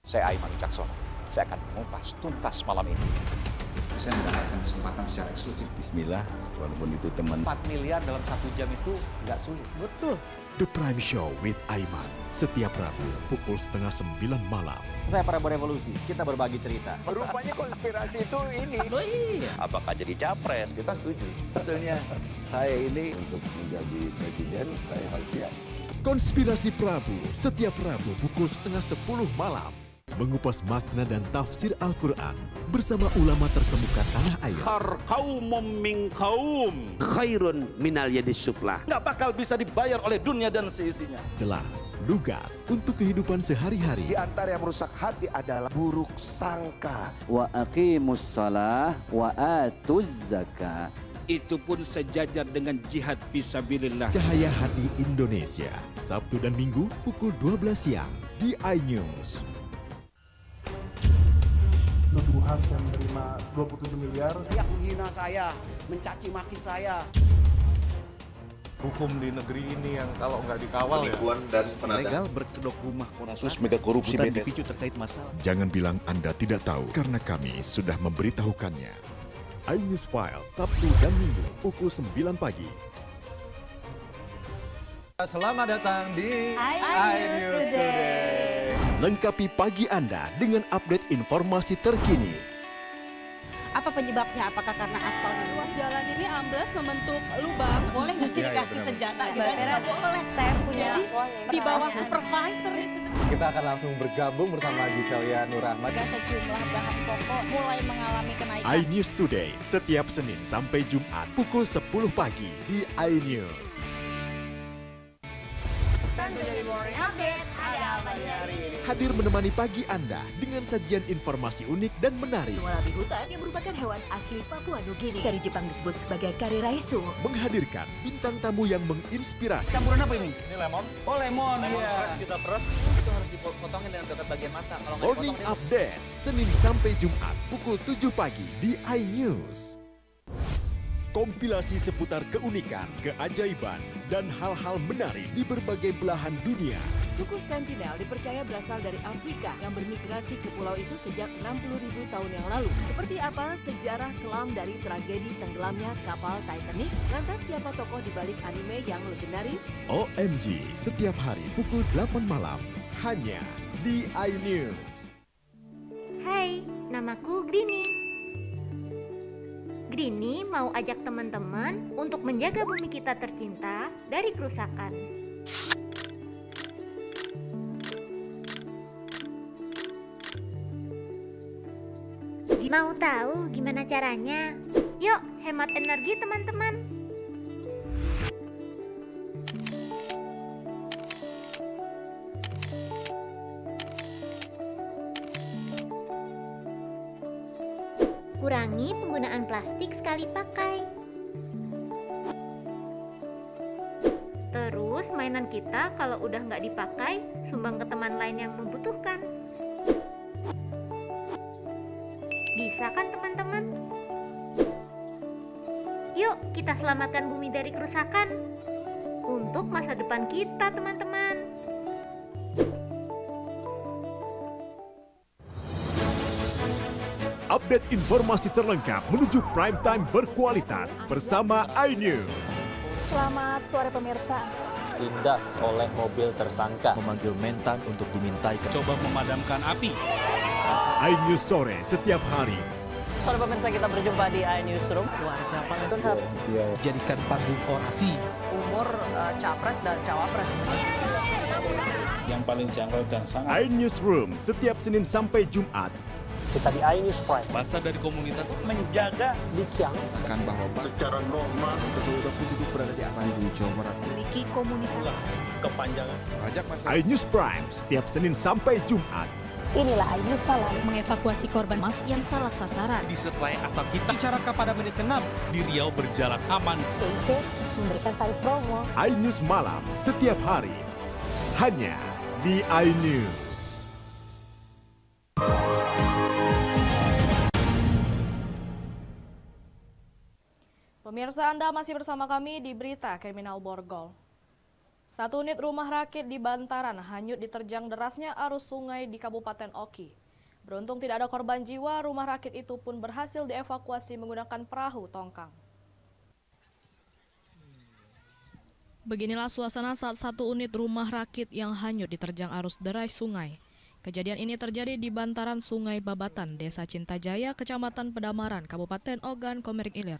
Saya Aiman Wicaksono. Saya akan mengupas tuntas malam ini. Saya mendapatkan kesempatan secara eksklusif. Bismillah, walaupun itu teman. 4 miliar dalam 1 jam itu nggak sulit. Betul. The Prime Show with Aiman, setiap Rabu pukul 8:30 malam. Saya Prabowo Revolusi, kita berbagi cerita. Rupanya konspirasi itu ini. Oh iya. Apakah jadi capres? Kita setuju. Sebetulnya saya ini untuk menjadi presiden, saya harus siap. Konspirasi Prabu, setiap Rabu pukul 9:30 malam. Mengupas makna dan tafsir Al-Quran bersama ulama terkemuka tanah air. Kaumum min kaum khairun minal yadis suflah. Nggak bakal bisa dibayar oleh dunia dan seisinya. Jelas, lugas untuk kehidupan sehari-hari. Di antara yang merusak hati adalah buruk sangka. Wa aqimus shalah wa atuz zakah. Itu pun sejajar dengan jihad fisabilillah. Cahaya Hati Indonesia, Sabtu dan Minggu pukul 12 siang di iNews. Tuduhan saya menerima 27 miliar. Yang menghina saya, mencaci maki saya. Hukum di negeri ini yang kalau nggak dikawal penipuan dan legal berkedok rumah kasus mega korupsi dipicu terkait masalah. Jangan bilang Anda tidak tahu karena kami sudah memberitahukannya. iNews File Sabtu dan Minggu pukul 9 pagi. Selamat datang di iNews Today. Lengkapi pagi Anda dengan update informasi terkini. Apa penyebabnya? Apakah karena aspal ruas jalan ini ambles membentuk lubang? Boleh nggak sih dikasih senjata? Nggak boleh. Saya punya di bawah supervisor. Kita akan langsung bergabung bersama Giselia Nurahmat. Sejumlah bahan pokok mulai mengalami kenaikan. iNews Today setiap Senin sampai Jumat pukul 10 pagi di iNews. Hadir menemani pagi Anda dengan sajian informasi unik dan menarik. Wallaby hutan yang merupakan hewan asli Papua Nugini. Dari Jepang disebut sebagai kari raisu. Menghadirkan bintang tamu yang menginspirasi. Campuran apa ini? Ini lemon. Oh lemon, iya. Kita peras. Itu harus dipotongin dengan dekat bagian mata. Kalau Morning Update, Senin sampai Jumat pukul 7 pagi di iNews. Kompilasi seputar keunikan, keajaiban, dan hal-hal menarik di berbagai belahan dunia. Suku Sentinel dipercaya berasal dari Afrika yang bermigrasi ke pulau itu sejak 60.000 tahun yang lalu. Seperti apa sejarah kelam dari tragedi tenggelamnya kapal Titanic? Lantas siapa tokoh di balik anime yang legendaris? OMG, setiap hari pukul 8 malam, hanya di iNews. Hai, namaku Greenie. Greenie mau ajak teman-teman untuk menjaga bumi kita tercinta dari kerusakan. Mau tahu gimana caranya? Yuk, hemat energi teman-teman. Kurangi penggunaan plastik sekali pakai. Terus Terus mainan kita kalau udah nggak dipakai, sumbang ke teman lain yang membutuhkan. Bisa kan teman-teman? Yuk kita selamatkan bumi dari kerusakan untuk masa depan kita teman-teman. Update informasi terlengkap menuju prime time berkualitas bersama iNews. Selamat sore pemirsa. Ditindas oleh mobil tersangka. Memanggil mentan untuk dimintai. Coba memadamkan api. iNews sore setiap hari. Sore pemirsa, kita berjumpa di iNewsroom. Warga Palestina Jadikan panggung orasi. umur capres dan cawapres. Yang paling jangkau dan sangat. iNewsroom setiap Senin sampai Jumat. Kita di iNews Prime. Masa dari komunitas Menjaga Dikyang. Akan bahwa Secara normal kedua penduduk berada di Bandung, Jawa Barat. Memiliki komunitas. kepanjangan. Ajak iNews Prime setiap Senin sampai Jumat. Inilah iNews Malam mengevakuasi korban mas yang salah sasaran. Disertai asap hitam. Bicarakan pada menit ke-6 di Riau berjalan aman. CIC memberikan tarif promo. iNews Malam setiap hari. Hanya di iNews. Pemirsa, Anda masih bersama kami di Berita Kriminal Borgol. Satu unit rumah rakit di Bantaran hanyut diterjang derasnya arus sungai di Kabupaten Oki. Beruntung tidak ada korban jiwa, rumah rakit itu pun berhasil dievakuasi menggunakan perahu tongkang. Beginilah suasana saat satu unit rumah rakit yang hanyut diterjang arus deras sungai. Kejadian ini terjadi di bantaran Sungai Babatan, Desa Cintajaya, Kecamatan Pedamaran, Kabupaten Ogan Komering Ilir.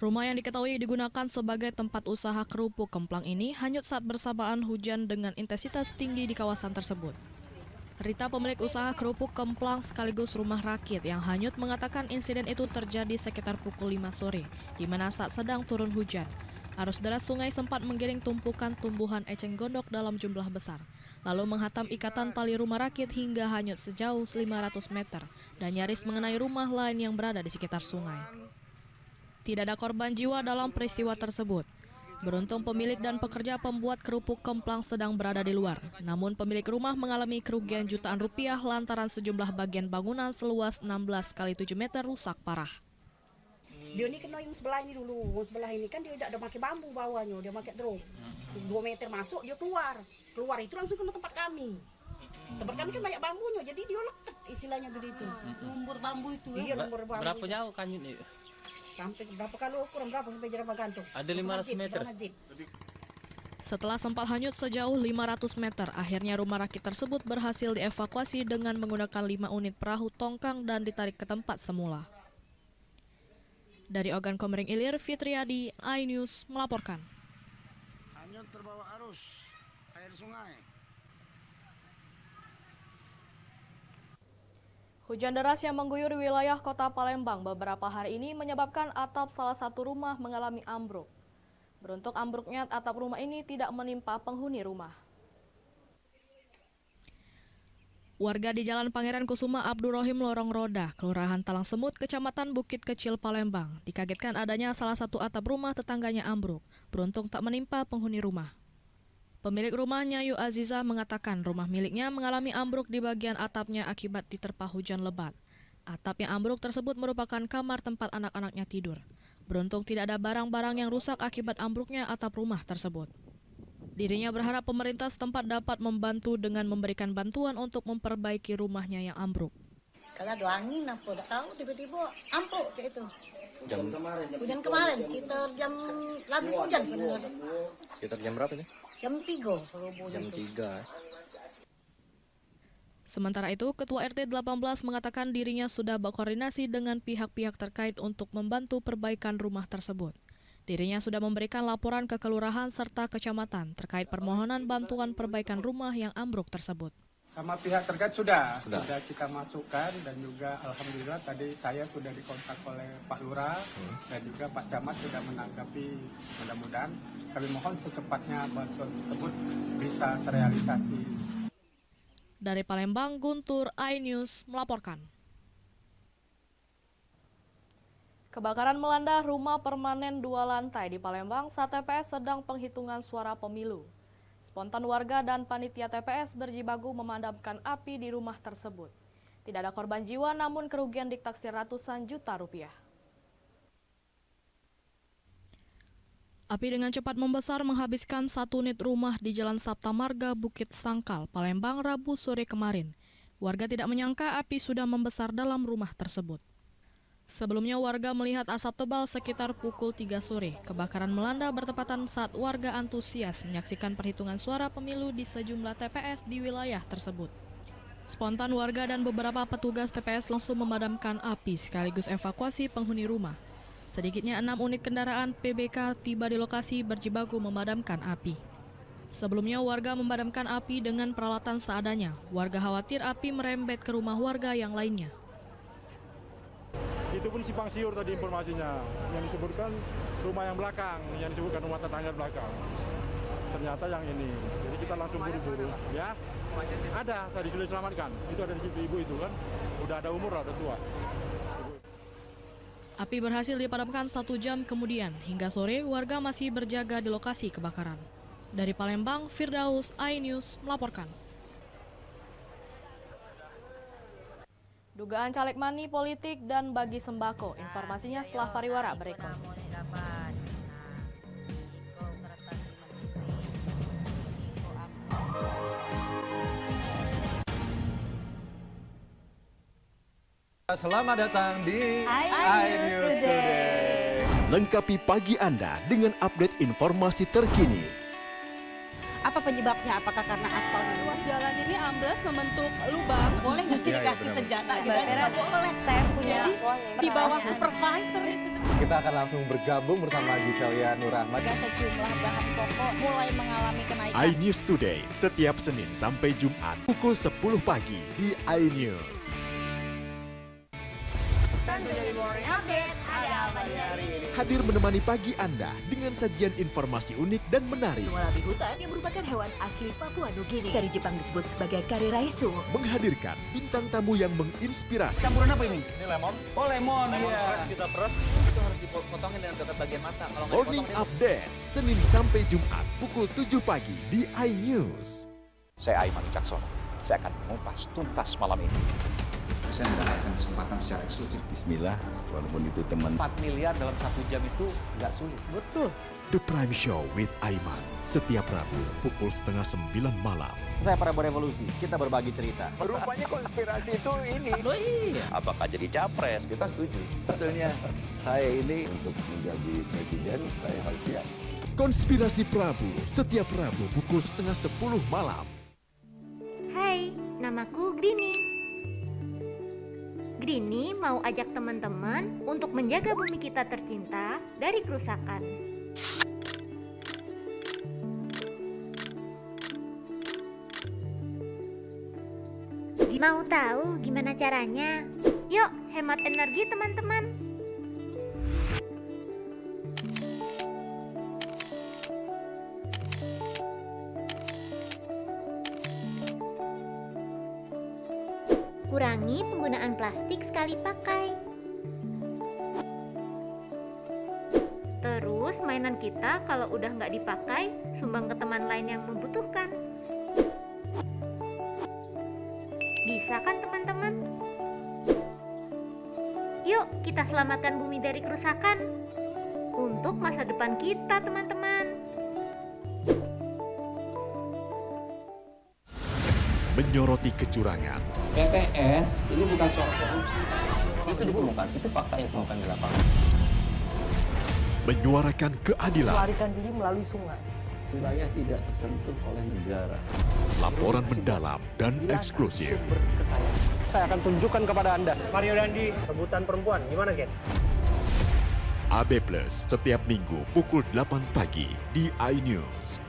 Rumah yang diketahui digunakan sebagai tempat usaha kerupuk kemplang ini hanyut saat bersamaan hujan dengan intensitas tinggi di kawasan tersebut. Rita, pemilik usaha kerupuk kemplang sekaligus rumah rakit yang hanyut, mengatakan insiden itu terjadi sekitar pukul 5 sore, di mana saat sedang turun hujan. Arus deras sungai sempat menggiring tumpukan tumbuhan eceng gondok dalam jumlah besar, lalu menghantam ikatan tali rumah rakit hingga hanyut sejauh 500 meter dan nyaris mengenai rumah lain yang berada di sekitar sungai. Tidak ada korban jiwa dalam peristiwa tersebut. Beruntung pemilik dan pekerja pembuat kerupuk kemplang sedang berada di luar. Namun pemilik rumah mengalami kerugian jutaan rupiah lantaran sejumlah bagian bangunan seluas 16 x 7 meter rusak parah. Dia ini kena yang sebelah ini dulu. Sebelah ini kan dia tidak ada pakai bambu bawahnya, dia pakai drum. 2 meter masuk dia keluar. Keluar itu langsung ke tempat kami. Tempat kami kan banyak bambunya, jadi dia lekat istilahnya begitu. Lumpur bambu itu Iya, lumpur bambu. Berapa jauh kanyut nih? Sampai berapa kalau ukuran berapa sampai berapa gantung? Ada 500 meter. Setelah sempat hanyut sejauh 500 meter, akhirnya rumah rakit tersebut berhasil dievakuasi dengan menggunakan 5 unit perahu tongkang dan ditarik ke tempat semula. Dari Ogan Komering Ilir, Fitriadi, iNews melaporkan. Hanyut terbawa arus air sungai. Hujan deras yang mengguyur wilayah kota Palembang beberapa hari ini menyebabkan atap salah satu rumah mengalami ambruk. Beruntung ambruknya atap rumah ini tidak menimpa penghuni rumah. Warga di Jalan Pangeran Kusuma Abdurrahim Lorong Roda, Kelurahan Talang Semut, Kecamatan Bukit Kecil, Palembang, dikagetkan adanya salah satu atap rumah tetangganya ambruk. Beruntung tak menimpa penghuni rumah. Pemilik rumahnya Yu Aziza mengatakan rumah miliknya mengalami ambruk di bagian atapnya akibat diterpa hujan lebat. Atap yang ambruk tersebut merupakan kamar tempat anak-anaknya tidur. Beruntung tidak ada barang-barang yang rusak akibat ambruknya atap rumah tersebut. Dirinya berharap pemerintah setempat dapat membantu dengan memberikan bantuan untuk memperbaiki rumahnya yang ambruk. Kalau ada angin apa, tak tahu tiba-tiba ambruk cek itu. Hujan kemarin sekitar jam habis hujan sebenarnya. Sekitar jam berapa nih? Jam 3. Jam 3. Sementara itu, Ketua RT 18 mengatakan dirinya sudah berkoordinasi dengan pihak-pihak terkait untuk membantu perbaikan rumah tersebut. Dirinya sudah memberikan laporan ke kelurahan serta kecamatan terkait permohonan bantuan perbaikan rumah yang ambruk tersebut. Sama pihak terkait sudah kita masukkan, dan juga alhamdulillah tadi saya sudah dikontak oleh Pak Lurah dan juga Pak Camat sudah menanggapi. Mudah-mudahan kami mohon secepatnya bantuan tersebut bisa terrealisasi. Dari Palembang, Guntur, iNews melaporkan. Kebakaran melanda rumah permanen 2 lantai di Palembang saat TPS sedang penghitungan suara pemilu. Spontan warga dan panitia TPS berjibaku memadamkan api di rumah tersebut. Tidak ada korban jiwa namun kerugian ditaksir ratusan juta rupiah. Api dengan cepat membesar menghabiskan 1 unit rumah di Jalan Sabta Marga, Bukit Sangkal, Palembang, Rabu sore kemarin. Warga tidak menyangka api sudah membesar dalam rumah tersebut. Sebelumnya warga melihat asap tebal sekitar pukul 3 sore. Kebakaran melanda bertepatan saat warga antusias menyaksikan perhitungan suara pemilu di sejumlah TPS di wilayah tersebut. Spontan warga dan beberapa petugas TPS langsung memadamkan api sekaligus evakuasi penghuni rumah. Sedikitnya 6 unit kendaraan PBK tiba di lokasi berjibaku memadamkan api. Sebelumnya warga memadamkan api dengan peralatan seadanya. Warga khawatir api merembet ke rumah warga yang lainnya. Itu pun simpang siur tadi informasinya, yang disebutkan rumah yang belakang, yang disebutkan rumah tetangga belakang. Ternyata yang ini, jadi kita langsung buru-buru. Ya, ada tadi sudah diselamatkan. Itu ada di situ ibu itu kan, udah ada umur, udah tua. Api berhasil dipadamkan 1 jam kemudian. Hingga sore warga masih berjaga di lokasi kebakaran. Dari Palembang, Firdaus, iNews melaporkan. Dugaan caleg money politik dan bagi sembako. Informasinya setelah pariwara berikut. Selamat datang di iNews Today. Lengkapi pagi Anda dengan update informasi terkini. Apa penyebabnya? Apakah karena aspal Ruas jalan ini amblas membentuk lubang. boleh nggak sih dikasih senjata gitu? Nggak boleh. Saya punya di bawah supervisor. Kita akan langsung bergabung bersama Giselia Nurahmat. Sejumlah bahan pokok mulai mengalami kenaikan. iNews Today setiap Senin sampai Jumat pukul 10 pagi di iNews. Hadir menemani pagi Anda dengan sajian informasi unik dan menarik. Walabi hutan yang merupakan hewan asli Papua Nugini. Dari Jepang disebut sebagai kari raisu. Menghadirkan bintang tamu yang menginspirasi. Campuran apa ini? Ini lemon. Oh lemon, Fresh kita peres, itu harus dipotongin dengan dekat bagian mata. Kalau nggak Morning dipotong, Update, Senin sampai Jumat pukul 7 pagi di iNews. Saya Aiman Wicaksono. Saya akan mengupas tuntas malam ini. Saya mendapatkan kesempatan secara eksklusif. Bismillah, walaupun itu teman. 4 miliar dalam 1 jam itu nggak sulit. Betul. The Prime Show with Aiman setiap Rabu pukul 8:30 malam. Saya Prabowo Revolusi, kita berbagi cerita. Rupanya konspirasi itu ini. Oh iya. Apakah jadi capres? Kita setuju. Sebetulnya saya ini untuk menjadi presiden, saya harus siap. Konspirasi Prabu setiap Rabu pukul 9:30 malam. Hai, namaku Grini. Grini mau ajak teman-teman untuk menjaga bumi kita tercinta dari kerusakan. Mau tahu gimana caranya? Yuk, hemat energi teman-teman. Kurangi penggunaan plastik sekali pakai. Terus mainan kita kalau udah nggak dipakai, sumbang ke teman lain yang membutuhkan. Bisa kan teman-teman? Yuk kita selamatkan bumi dari kerusakan. Untuk masa depan kita teman-teman. Menyoroti kecurangan. PTS ini bukan soal korupsi. Itu ditemukan, itu fakta yang ditemukan di lapangan. Menyuarakan keadilan. Melarikan diri melalui sungai. Wilayah tidak tersentuh oleh negara. Laporan mendalam dan eksklusif. Saya akan tunjukkan kepada Anda. Mario Dandi, rebutan perempuan. Gimana, Ken? AB Plus setiap Minggu pukul 8 pagi di iNews.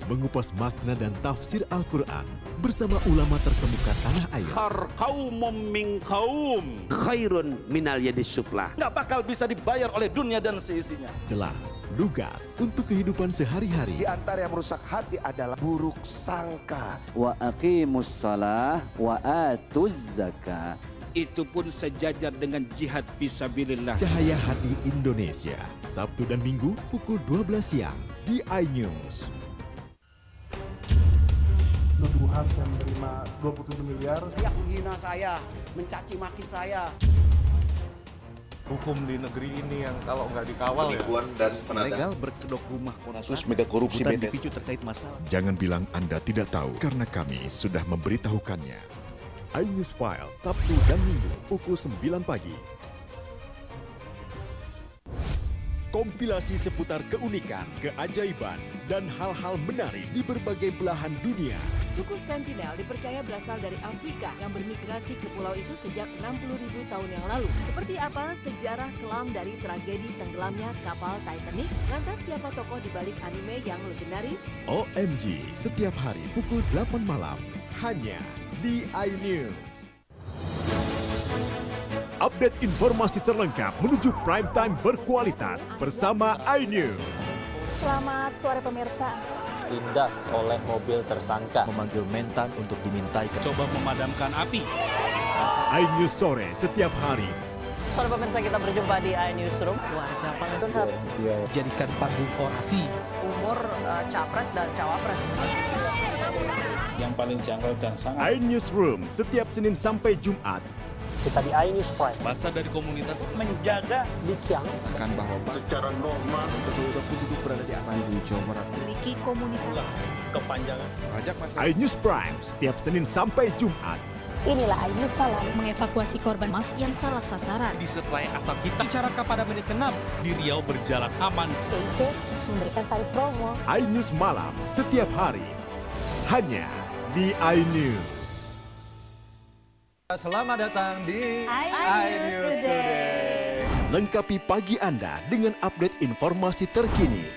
Mengupas makna dan tafsir Al-Quran bersama ulama terkemuka tanah air. Kaumum min kaum khairun minal yadis suflah. Nggak bakal bisa dibayar oleh dunia dan seisinya. Jelas, lugas untuk kehidupan sehari-hari. Di antara yang merusak hati adalah buruk sangka. Wa aqimus shalah wa atuz zakah. itu pun sejajar dengan jihad fisabilillah. Cahaya Hati Indonesia, Sabtu dan Minggu pukul 12 siang di iNews. Tuduhan saya menerima 27 miliar. Yang menghina saya, mencaci maki saya. Hukum di negeri ini yang kalau nggak dikawal ya. Dan Ilegal berkedok rumah kasus mega korupsi bukan BTS. dipicu terkait masalah. Jangan bilang Anda tidak tahu, karena kami sudah memberitahukannya. iNews File, Sabtu dan Minggu, pukul 9 pagi. Kompilasi seputar keunikan, keajaiban, dan hal-hal menarik di berbagai belahan dunia. Suku Sentinel dipercaya berasal dari Afrika yang bermigrasi ke pulau itu sejak 60.000 tahun yang lalu. Seperti apa sejarah kelam dari tragedi tenggelamnya kapal Titanic? Lantas siapa tokoh di balik anime yang legendaris? OMG, setiap hari pukul 8 malam, hanya di iNews. Update informasi terlengkap menuju prime time berkualitas bersama iNews. Selamat sore pemirsa. Tindas oleh mobil tersangka. Memanggil mentan untuk dimintai Coba memadamkan api. iNews sore setiap hari. Sore pemirsa, kita berjumpa di iNewsroom. Warga Pangandaran jadikan panggung orasi. umur capres dan cawapres. Yang paling jangkau dan sangat. iNewsroom setiap Senin sampai Jumat. Kita di iNews Prime. Masa dari komunitas Menjaga Bikyang. Akan bahwa Secara normal betul-betul penduduk berada di Bandung, Jawa Barat. Memiliki komunitas. Kepanjangan. pajak masalah. iNews Prime setiap Senin sampai Jumat. Inilah iNews Malam mengevakuasi korban mas yang salah sasaran. disertai asap hitam. Bicarakan pada menit ke-6 di Riau berjalan aman. CIC memberikan tarif promo. iNews Malam setiap hari. Hanya di iNews. Selamat datang di iNews Today. Lengkapi pagi Anda dengan update informasi terkini.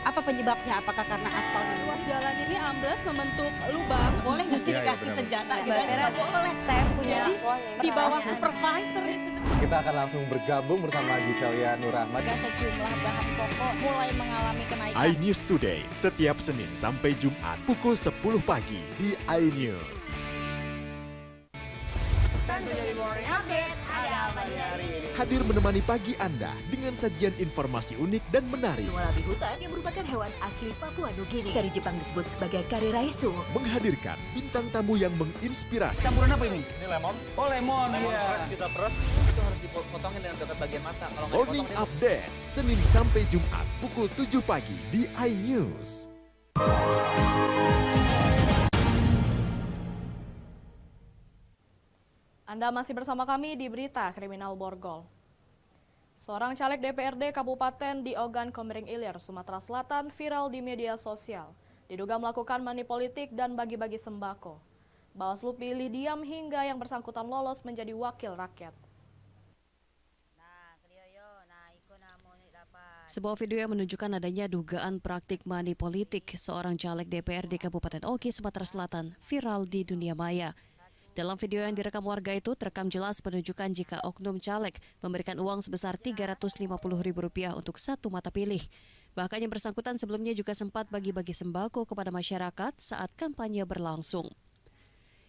Apa penyebabnya? Apakah karena aspal Ruas jalan ini amblas membentuk lubang. boleh nggak sih dikasih senjata? Nggak boleh. Saya punya Di bawah supervisor. Kita akan langsung bergabung bersama Giselia Nurrahmat. Sejumlah bahan pokok mulai mengalami kenaikan. iNews Today setiap Senin sampai Jumat pukul 10 pagi di iNews. Hadir menemani pagi Anda dengan sajian informasi unik dan menarik. Walabi hutan yang merupakan hewan asli Papua Nugini. Dari Jepang disebut sebagai kare raisu. Menghadirkan bintang tamu yang menginspirasi. Campuran apa ini? Ini lemon. Oh lemon, Fresh kita peres, itu harus dipotongin dengan dekat bagian mata. Kalau nggak Morning dipotongin, Update Senin sampai Jumat pukul 7 pagi di iNews. Anda masih bersama kami di Berita Kriminal Borgol. Seorang caleg DPRD Kabupaten di Ogan Komering Ilir, Sumatera Selatan viral di media sosial. Diduga melakukan money politik dan bagi-bagi sembako. Bawaslu pilih diam hingga yang bersangkutan lolos menjadi wakil rakyat. Sebuah video yang menunjukkan adanya dugaan praktik money politik seorang caleg DPRD Kabupaten Oki, Sumatera Selatan viral di dunia maya. Dalam video yang direkam warga itu terekam jelas penunjukan jika oknum caleg memberikan uang sebesar Rp350.000 untuk satu mata pilih. Bahkan yang bersangkutan sebelumnya juga sempat bagi-bagi sembako kepada masyarakat saat kampanye berlangsung.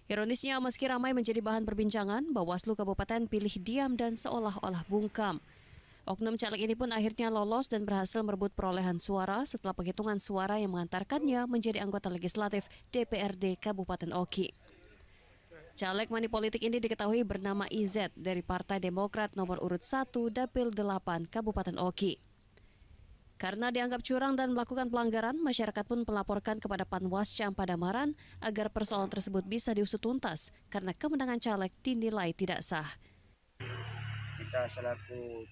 Ironisnya, meski ramai menjadi bahan perbincangan, Bawaslu Kabupaten pilih diam dan seolah-olah bungkam. Oknum caleg ini pun akhirnya lolos dan berhasil merebut perolehan suara setelah penghitungan suara yang mengantarkannya menjadi anggota legislatif DPRD Kabupaten Oki. Caleg money politik ini diketahui bernama IZ dari Partai Demokrat nomor urut 1 Dapil 8 Kabupaten Oki. Karena dianggap curang dan melakukan pelanggaran, masyarakat pun melaporkan kepada Panwascam Padamaran agar persoalan tersebut bisa diusut tuntas karena kemenangan caleg dinilai tidak sah. Kita selaku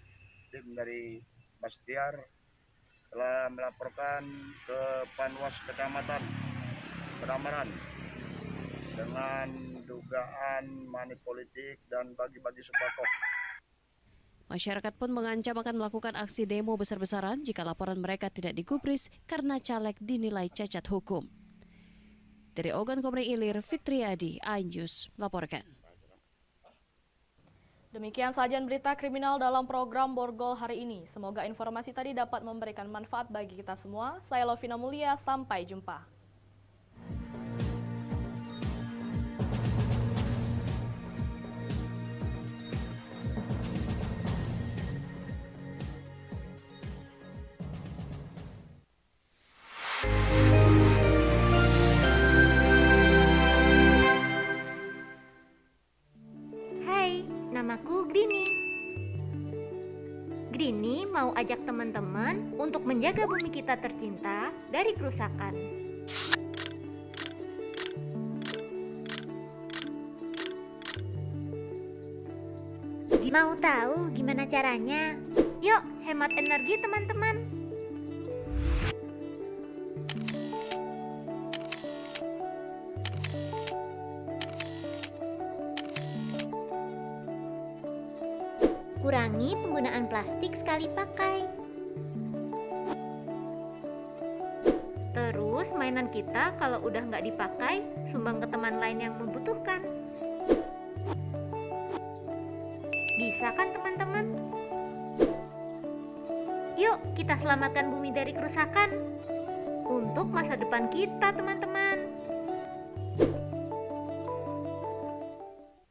tim dari Bastiar telah melaporkan ke Panwas Kecamatan Padamaran dengan dugaan money politik dan bagi-bagi sembako. Masyarakat pun mengancam akan melakukan aksi demo besar-besaran jika laporan mereka tidak digubris karena caleg dinilai cacat hukum. Dari Ogan Komering Ilir, Fitriadi, iNews melaporkan. Demikian sajian berita kriminal dalam program Borgol hari ini. Semoga informasi tadi dapat memberikan manfaat bagi kita semua. Saya Lovina Mulia, sampai jumpa. bersamaku Grini. Grini mau ajak teman-teman untuk menjaga bumi kita tercinta dari kerusakan. Mau tahu gimana caranya? Yuk, hemat energi teman-teman. Kurangi penggunaan plastik sekali pakai. Terus mainan kita kalau udah nggak dipakai, sumbang ke teman lain yang membutuhkan. Bisa kan teman-teman? Yuk kita selamatkan bumi dari kerusakan untuk masa depan kita teman-teman.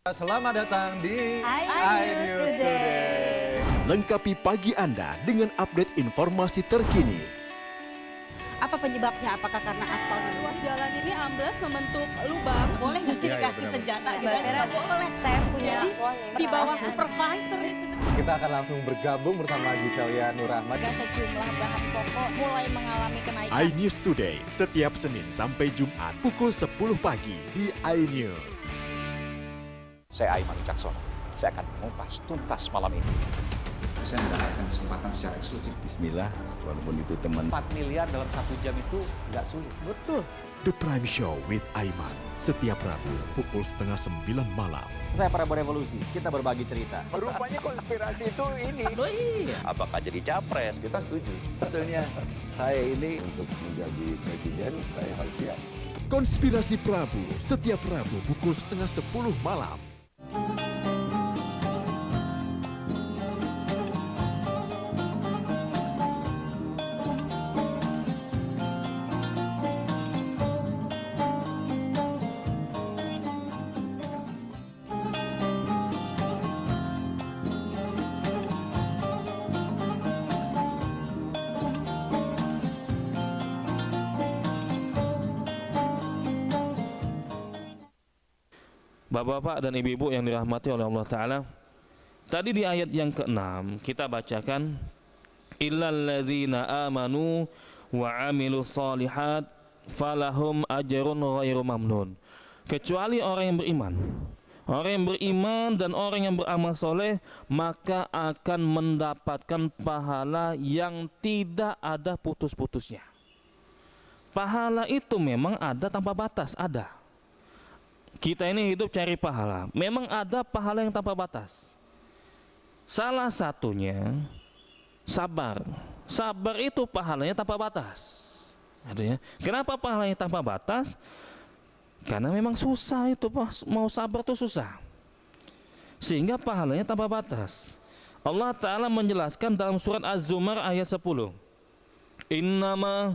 Selamat datang di iNews Today. Lengkapi pagi Anda dengan update informasi terkini. Apa penyebabnya? Apakah karena aspal Ruas jalan ini amblas membentuk lubang. boleh nggak sih dikasih senjata gitu? Nggak boleh. Saya punya di bawah supervisor. Kita akan langsung bergabung bersama Giselia Nurahmat. Sejumlah bahan pokok mulai mengalami kenaikan. iNews Today setiap Senin sampai Jumat pukul 10 pagi di iNews. Saya Aiman Wicaksono. Saya akan mengupas tuntas malam ini. Saya mendapatkan kesempatan secara eksklusif. Bismillah, walaupun itu teman. 4 miliar dalam 1 jam itu nggak sulit. Betul. The Prime Show with Aiman setiap Rabu pukul 8:30 malam. Saya Prabowo Revolusi, kita berbagi cerita. Rupanya konspirasi itu ini. Oh iya. Apakah jadi capres? Kita setuju. Sebetulnya saya ini untuk menjadi presiden, saya harus siap. Konspirasi Prabu setiap Rabu pukul 9:30 malam. Bapak-bapak dan ibu-ibu yang dirahmati oleh Allah Ta'ala, tadi di ayat yang ke-6 kita bacakan illal ladzina amanu wa amilus solihat falahum ajrun ghairu mamnun, kecuali orang yang beriman. Orang yang beriman dan orang yang beramal soleh maka akan mendapatkan pahala yang tidak ada putus-putusnya. Pahala itu memang ada tanpa batas, ada. Kita ini hidup cari pahala. Memang ada pahala yang tanpa batas. Salah satunya sabar. Sabar itu pahalanya tanpa batas. Artinya, kenapa pahalanya tanpa batas? Karena memang susah itu, mau sabar itu susah. Sehingga pahalanya tanpa batas. Allah Ta'ala menjelaskan dalam surat Az-Zumar ayat 10. Innama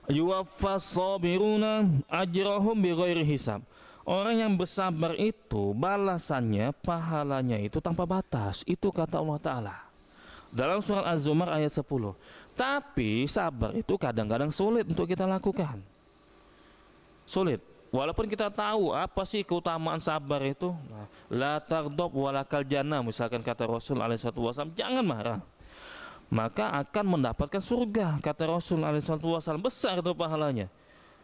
yuwaffas sabiruna ajrahum bighairi hisab. Orang yang bersabar itu balasannya, pahalanya itu tanpa batas. Itu kata Allah Ta'ala dalam surat Az-Zumar ayat 10. Tapi sabar itu kadang-kadang sulit untuk kita lakukan. Sulit. Walaupun kita tahu apa sih keutamaan sabar itu. La taghdab walakal jannah, misalkan kata Rasul SAW, jangan marah, maka akan mendapatkan surga, kata Rasul SAW. Besar itu pahalanya.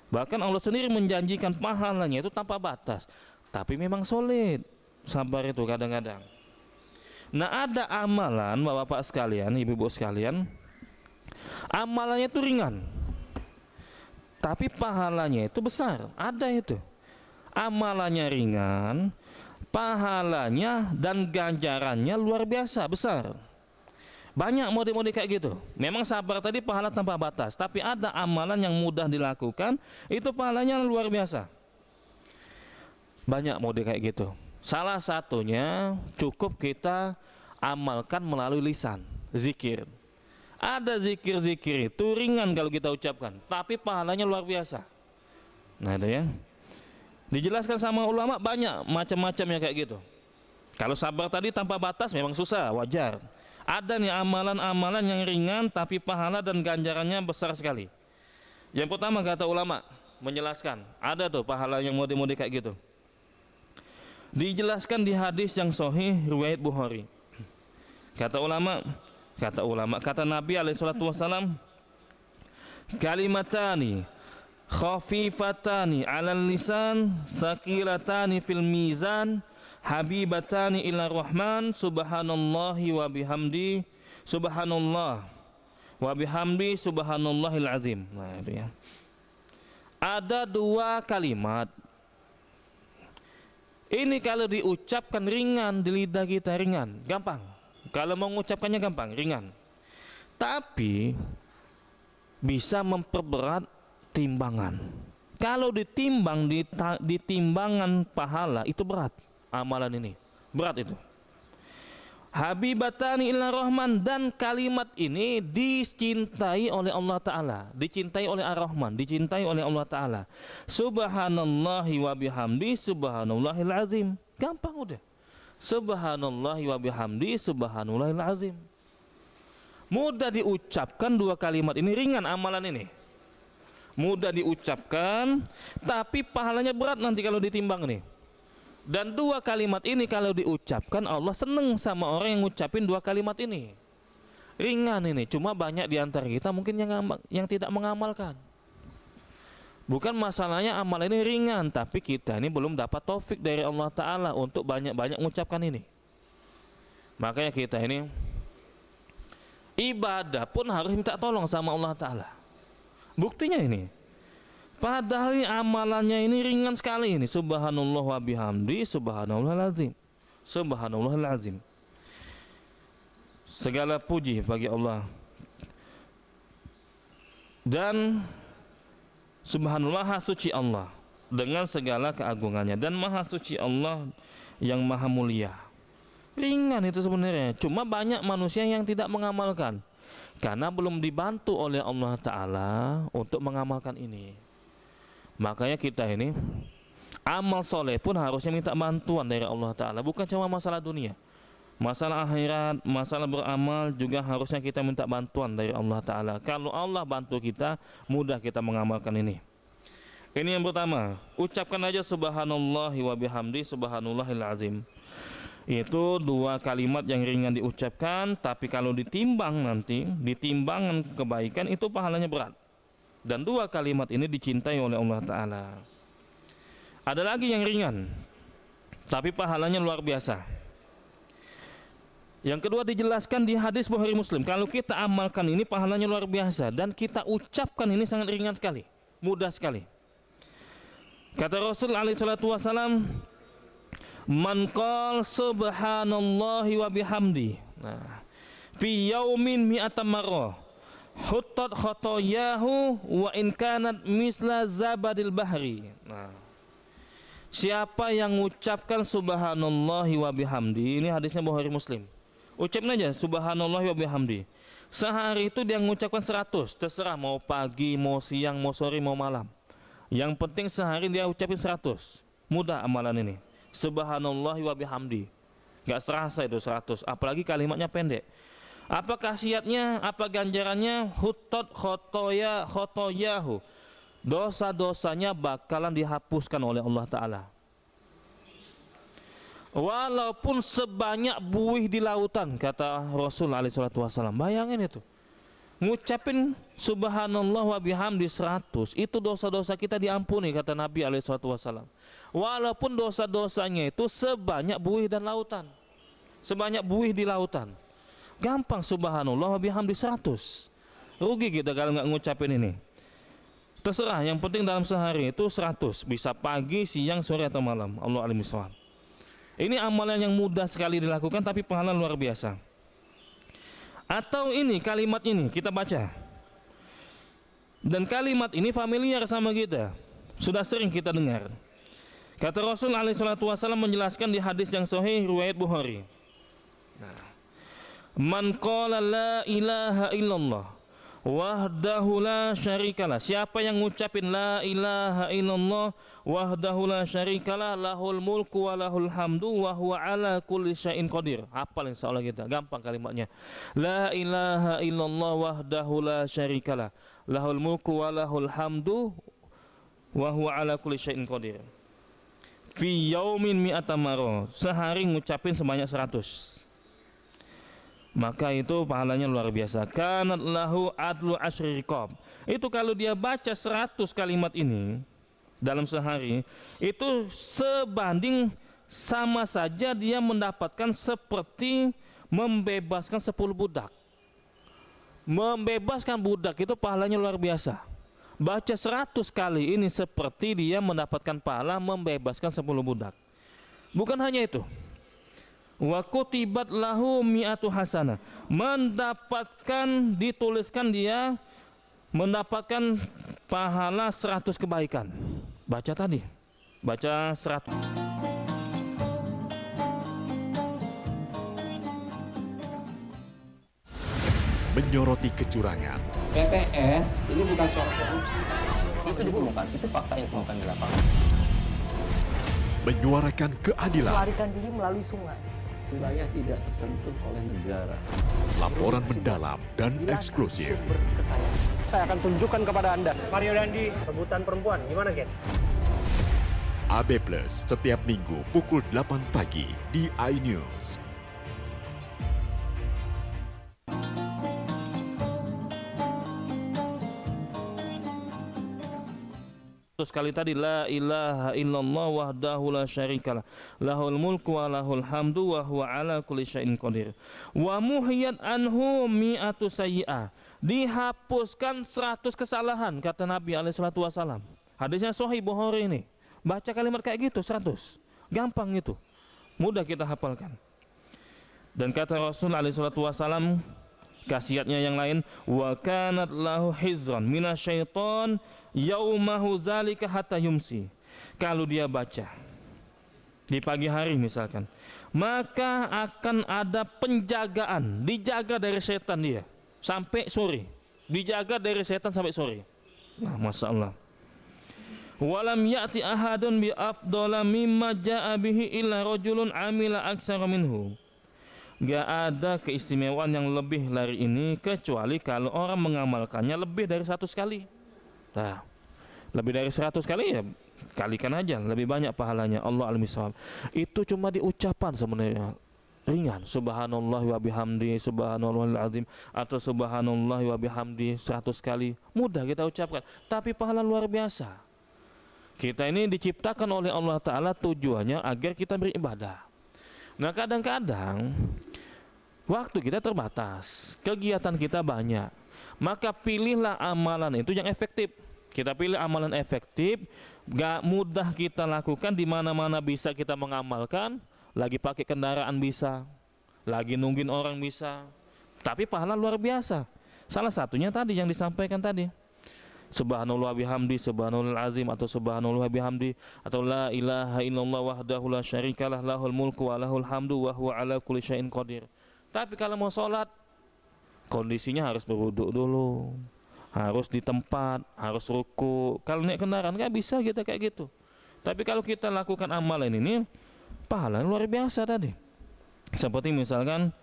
Bahkan Allah sendiri menjanjikan pahalanya itu tanpa batas. Tapi memang sulit sabar itu kadang-kadang. Nah, ada amalan bapak-bapak sekalian, ibu-ibu sekalian, amalannya itu ringan, tapi pahalanya itu besar. Ada itu. Amalannya ringan, pahalanya dan ganjarannya luar biasa besar. Banyak mode-mode kayak gitu. Memang sabar tadi pahala tanpa batas, tapi ada amalan yang mudah dilakukan, itu pahalanya luar biasa. Banyak mode kayak gitu. Salah satunya cukup kita amalkan melalui lisan, zikir. Ada zikir-zikir itu ringan kalau kita ucapkan, tapi pahalanya luar biasa. Nah itu ya. Dijelaskan sama ulama banyak macam-macamnya kayak gitu. Kalau sabar tadi tanpa batas memang susah, wajar. Ada nih amalan-amalan yang ringan tapi pahala dan ganjarannya besar sekali. Yang pertama kata ulama menjelaskan, ada tuh pahala yang mode-mode kayak gitu. Dijelaskan di hadis yang sahih riwayat Bukhari. Kata Nabi alaihi salatu wasallam, kalimatani khafifatani 'alal lisan, saqilatani fil mizan, habibatani ila rahman, subhanallahi wa bihamdi, subhanallah wa bihamdi, subhanallahil azim. Nah, itu ya. Ada dua kalimat. Ini kalau diucapkan ringan di lidah kita, ringan, gampang. Kalau mau mengucapkannya gampang, ringan. Tapi bisa memperberat timbangan. Kalau ditimbang di timbangan pahala itu berat. Amalan ini berat itu. Habibatani ila rahman, dan kalimat ini dicintai oleh Allah Ta'ala, dicintai oleh Ar-Rahman, dicintai oleh Allah Ta'ala. Subhanallahi wa bihamdi, subhanallahil azim. Gampang udah. Subhanallahi wa bihamdi, subhanallahil azim. Mudah diucapkan dua kalimat ini, ringan amalan ini. Mudah diucapkan, tapi pahalanya berat nanti kalau ditimbang nih. Dan dua kalimat ini kalau diucapkan, Allah seneng sama orang yang ngucapin dua kalimat ini. Ringan ini, cuma banyak di antara kita mungkin yang tidak mengamalkan. Bukan masalahnya amal ini ringan, tapi kita ini belum dapat taufik dari Allah Ta'ala untuk banyak-banyak mengucapkan ini. Makanya kita ini ibadah pun harus minta tolong sama Allah Ta'ala. Buktinya ini, padahal ini amalannya ini ringan sekali ini. Subhanallah wa bihamdi, subhanallahil azim. Subhanallahil azim. Segala puji bagi Allah. Dan subhanallah, maha suci Allah dengan segala keagungannya, dan maha suci Allah yang maha mulia. Ringan itu sebenarnya, cuma banyak manusia yang tidak mengamalkan karena belum dibantu oleh Allah Ta'ala untuk mengamalkan ini. Makanya kita ini amal soleh pun harusnya minta bantuan dari Allah Ta'ala. Bukan cuma masalah dunia, masalah akhirat, masalah beramal juga harusnya kita minta bantuan dari Allah Ta'ala. Kalau Allah bantu kita, mudah kita mengamalkan ini. Ini yang pertama, ucapkan aja subhanallahi wa bihamdi, subhanallahil azim. Itu dua kalimat yang ringan diucapkan, tapi kalau ditimbang nanti, ditimbangan kebaikan itu pahalanya berat. Dan dua kalimat ini dicintai oleh Allah Ta'ala. Ada lagi yang ringan, tapi pahalanya luar biasa. Yang kedua dijelaskan di hadis Bukhari Muslim. Kalau kita amalkan ini pahalanya luar biasa, dan kita ucapkan ini sangat ringan sekali, mudah sekali. Kata Rasul alaihi salatu wasalam, man qala subhanallahi wa bihamdi, nah, fi yaumin mi'ata marrah, huttat khotoyahu wa in kanat misla zabadil bahri. Nah, siapa yang mengucapkan subhanallahi wa bihamdi, ini hadisnya Bukhari Muslim. Ucapin aja subhanallahi wa bihamdi. Sehari itu dia mengucapkan 100, terserah mau pagi, mau siang, mau sore, mau malam. Yang penting sehari dia ucapin 100. Mudah amalan ini. Subhanallahi wa bihamdi. Gak terasa itu 100, apalagi kalimatnya pendek. Apa khasiatnya, apa ganjarannya? Huttat khotoyahu, dosa-dosanya bakalan dihapuskan oleh Allah Ta'ala. Walaupun sebanyak buih di lautan, kata Rasul alaihi salatu wasallam. Bayangin itu, ngucapin subhanallah wa bihamdi 100, itu dosa-dosa kita diampuni, kata Nabi alaihi salatu wasallam. Walaupun dosa-dosanya itu sebanyak buih dan lautan, sebanyak buih di lautan. Gampang subhanallah wa bihamdi 100. Rugi kita kalau nggak ngucapin ini. Terserah, yang penting dalam sehari itu 100, bisa pagi, siang, sore atau malam. Allah alim bisawab. Ini amalan yang mudah sekali dilakukan, tapi pahala luar biasa. Atau ini kalimat ini kita baca, dan kalimat ini familiar sama kita, sudah sering kita dengar. Kata Rasul alaihi salatu wasallam menjelaskan di hadis yang sahih riwayat Bukhari. Man qala la ilaha illallah wahdahu la syarikalah, siapa yang ngucapin la ilaha illallah wahdahu la syarikalah, lahul mulku wa lahul hamdu wa huwa ala kulli syai'in qadir. Hafal insyaallah kita, gampang kalimatnya. La ilaha illallah wahdahu la syarikalah, lahul mulku wa lahul hamdu wa huwa ala kulli syai'in qadir. fi yaumin mi'ata marrah, sehari ngucapin sebanyak 100. Maka itu pahalanya luar biasa. Kanat lahu adlu asyri riqab. Itu kalau dia baca 100 kalimat ini dalam sehari, itu sebanding sama saja dia mendapatkan seperti membebaskan 10 budak. Membebaskan budak itu pahalanya luar biasa. Baca 100 kali ini seperti dia mendapatkan pahala membebaskan 10 budak. Bukan hanya itu. Wa kutibat lahu mi'atu hasanah. Mendapatkan, dituliskan dia mendapatkan pahala 100 kebaikan. Baca tadi. Baca 100. Menyoroti kecurangan, PTS ini bukan soal korupsi, itu ditemukan, itu fakta yang ditemukan di lapangan. Menyuarakan keadilan, melarikan diri melalui sungai. Wilayah tidak tersentuh oleh negara. Laporan mendalam dan eksklusif. Saya akan tunjukkan kepada Anda. Mario Dandi, rebutan perempuan, gimana Ken? AB Plus setiap minggu pukul 8 pagi di iNews. Sekali tadi la ilaha illallah wahdahu la syarikalah lahul mulku wa lahul hamdu wa huwa ala kulli syai'in qadir wa muhiyat anhu mi'atu sayyi'ah, dihapuskan 100 kesalahan kata Nabi alaihi salatu wasalam. Hadisnya sahih Bukhari ini. Baca kalimat kayak gitu 100. Gampang itu. Mudah kita hafalkan. Dan kata Rasul alaihi salatu wasalam, khasiatnya yang lain, wa kanat lahu hizran minasyaiton yaumahu zalika hatta yumsi. Kalau dia baca di pagi hari misalkan, maka akan ada penjagaan, dijaga dari setan dia sampai sore, dijaga dari setan sampai sore. Nah, Masya Allah. Walam ya'ti ahadun bi afdala mimma ja'a bihi illa rajulun amila aksara minhu. Gak ada keistimewaan yang lebih dari ini kecuali kalau orang mengamalkannya lebih dari 100 kali. Nah, lebih dari 100 kali ya kalikan aja, lebih banyak pahalanya. Allah al-misawab. Itu cuma di ucapan sebenarnya ringan. Subhanallah wa bihamdi, subhanallahil azim, atau subhanallah wa bihamdi 100 kali. Mudah kita ucapkan, tapi pahala luar biasa. Kita ini diciptakan oleh Allah Ta'ala tujuannya agar kita beribadah. Nah, kadang-kadang waktu kita terbatas, kegiatan kita banyak, maka pilihlah amalan itu yang efektif. Kita pilih amalan efektif, gak mudah kita lakukan, di mana-mana bisa kita mengamalkan, lagi pakai kendaraan bisa, lagi nungguin orang bisa, tapi pahala luar biasa. Salah satunya tadi yang disampaikan tadi, subhanallah bihamdi, subhanallahil azim, atau subhanallah bihamdi, atau la ilaha illallah wahdahu la syarikalah lahul mulku wa lahul hamdu wa huwa ala kulli syai'in qadir. Tapi kalau mau sholat, kondisinya harus berwudu dulu, harus di tempat, harus ruku. Kalau naik kendaraan nggak bisa kita kayak gitu. Tapi kalau kita lakukan amalan ini, pahala luar biasa tadi. Seperti misalkan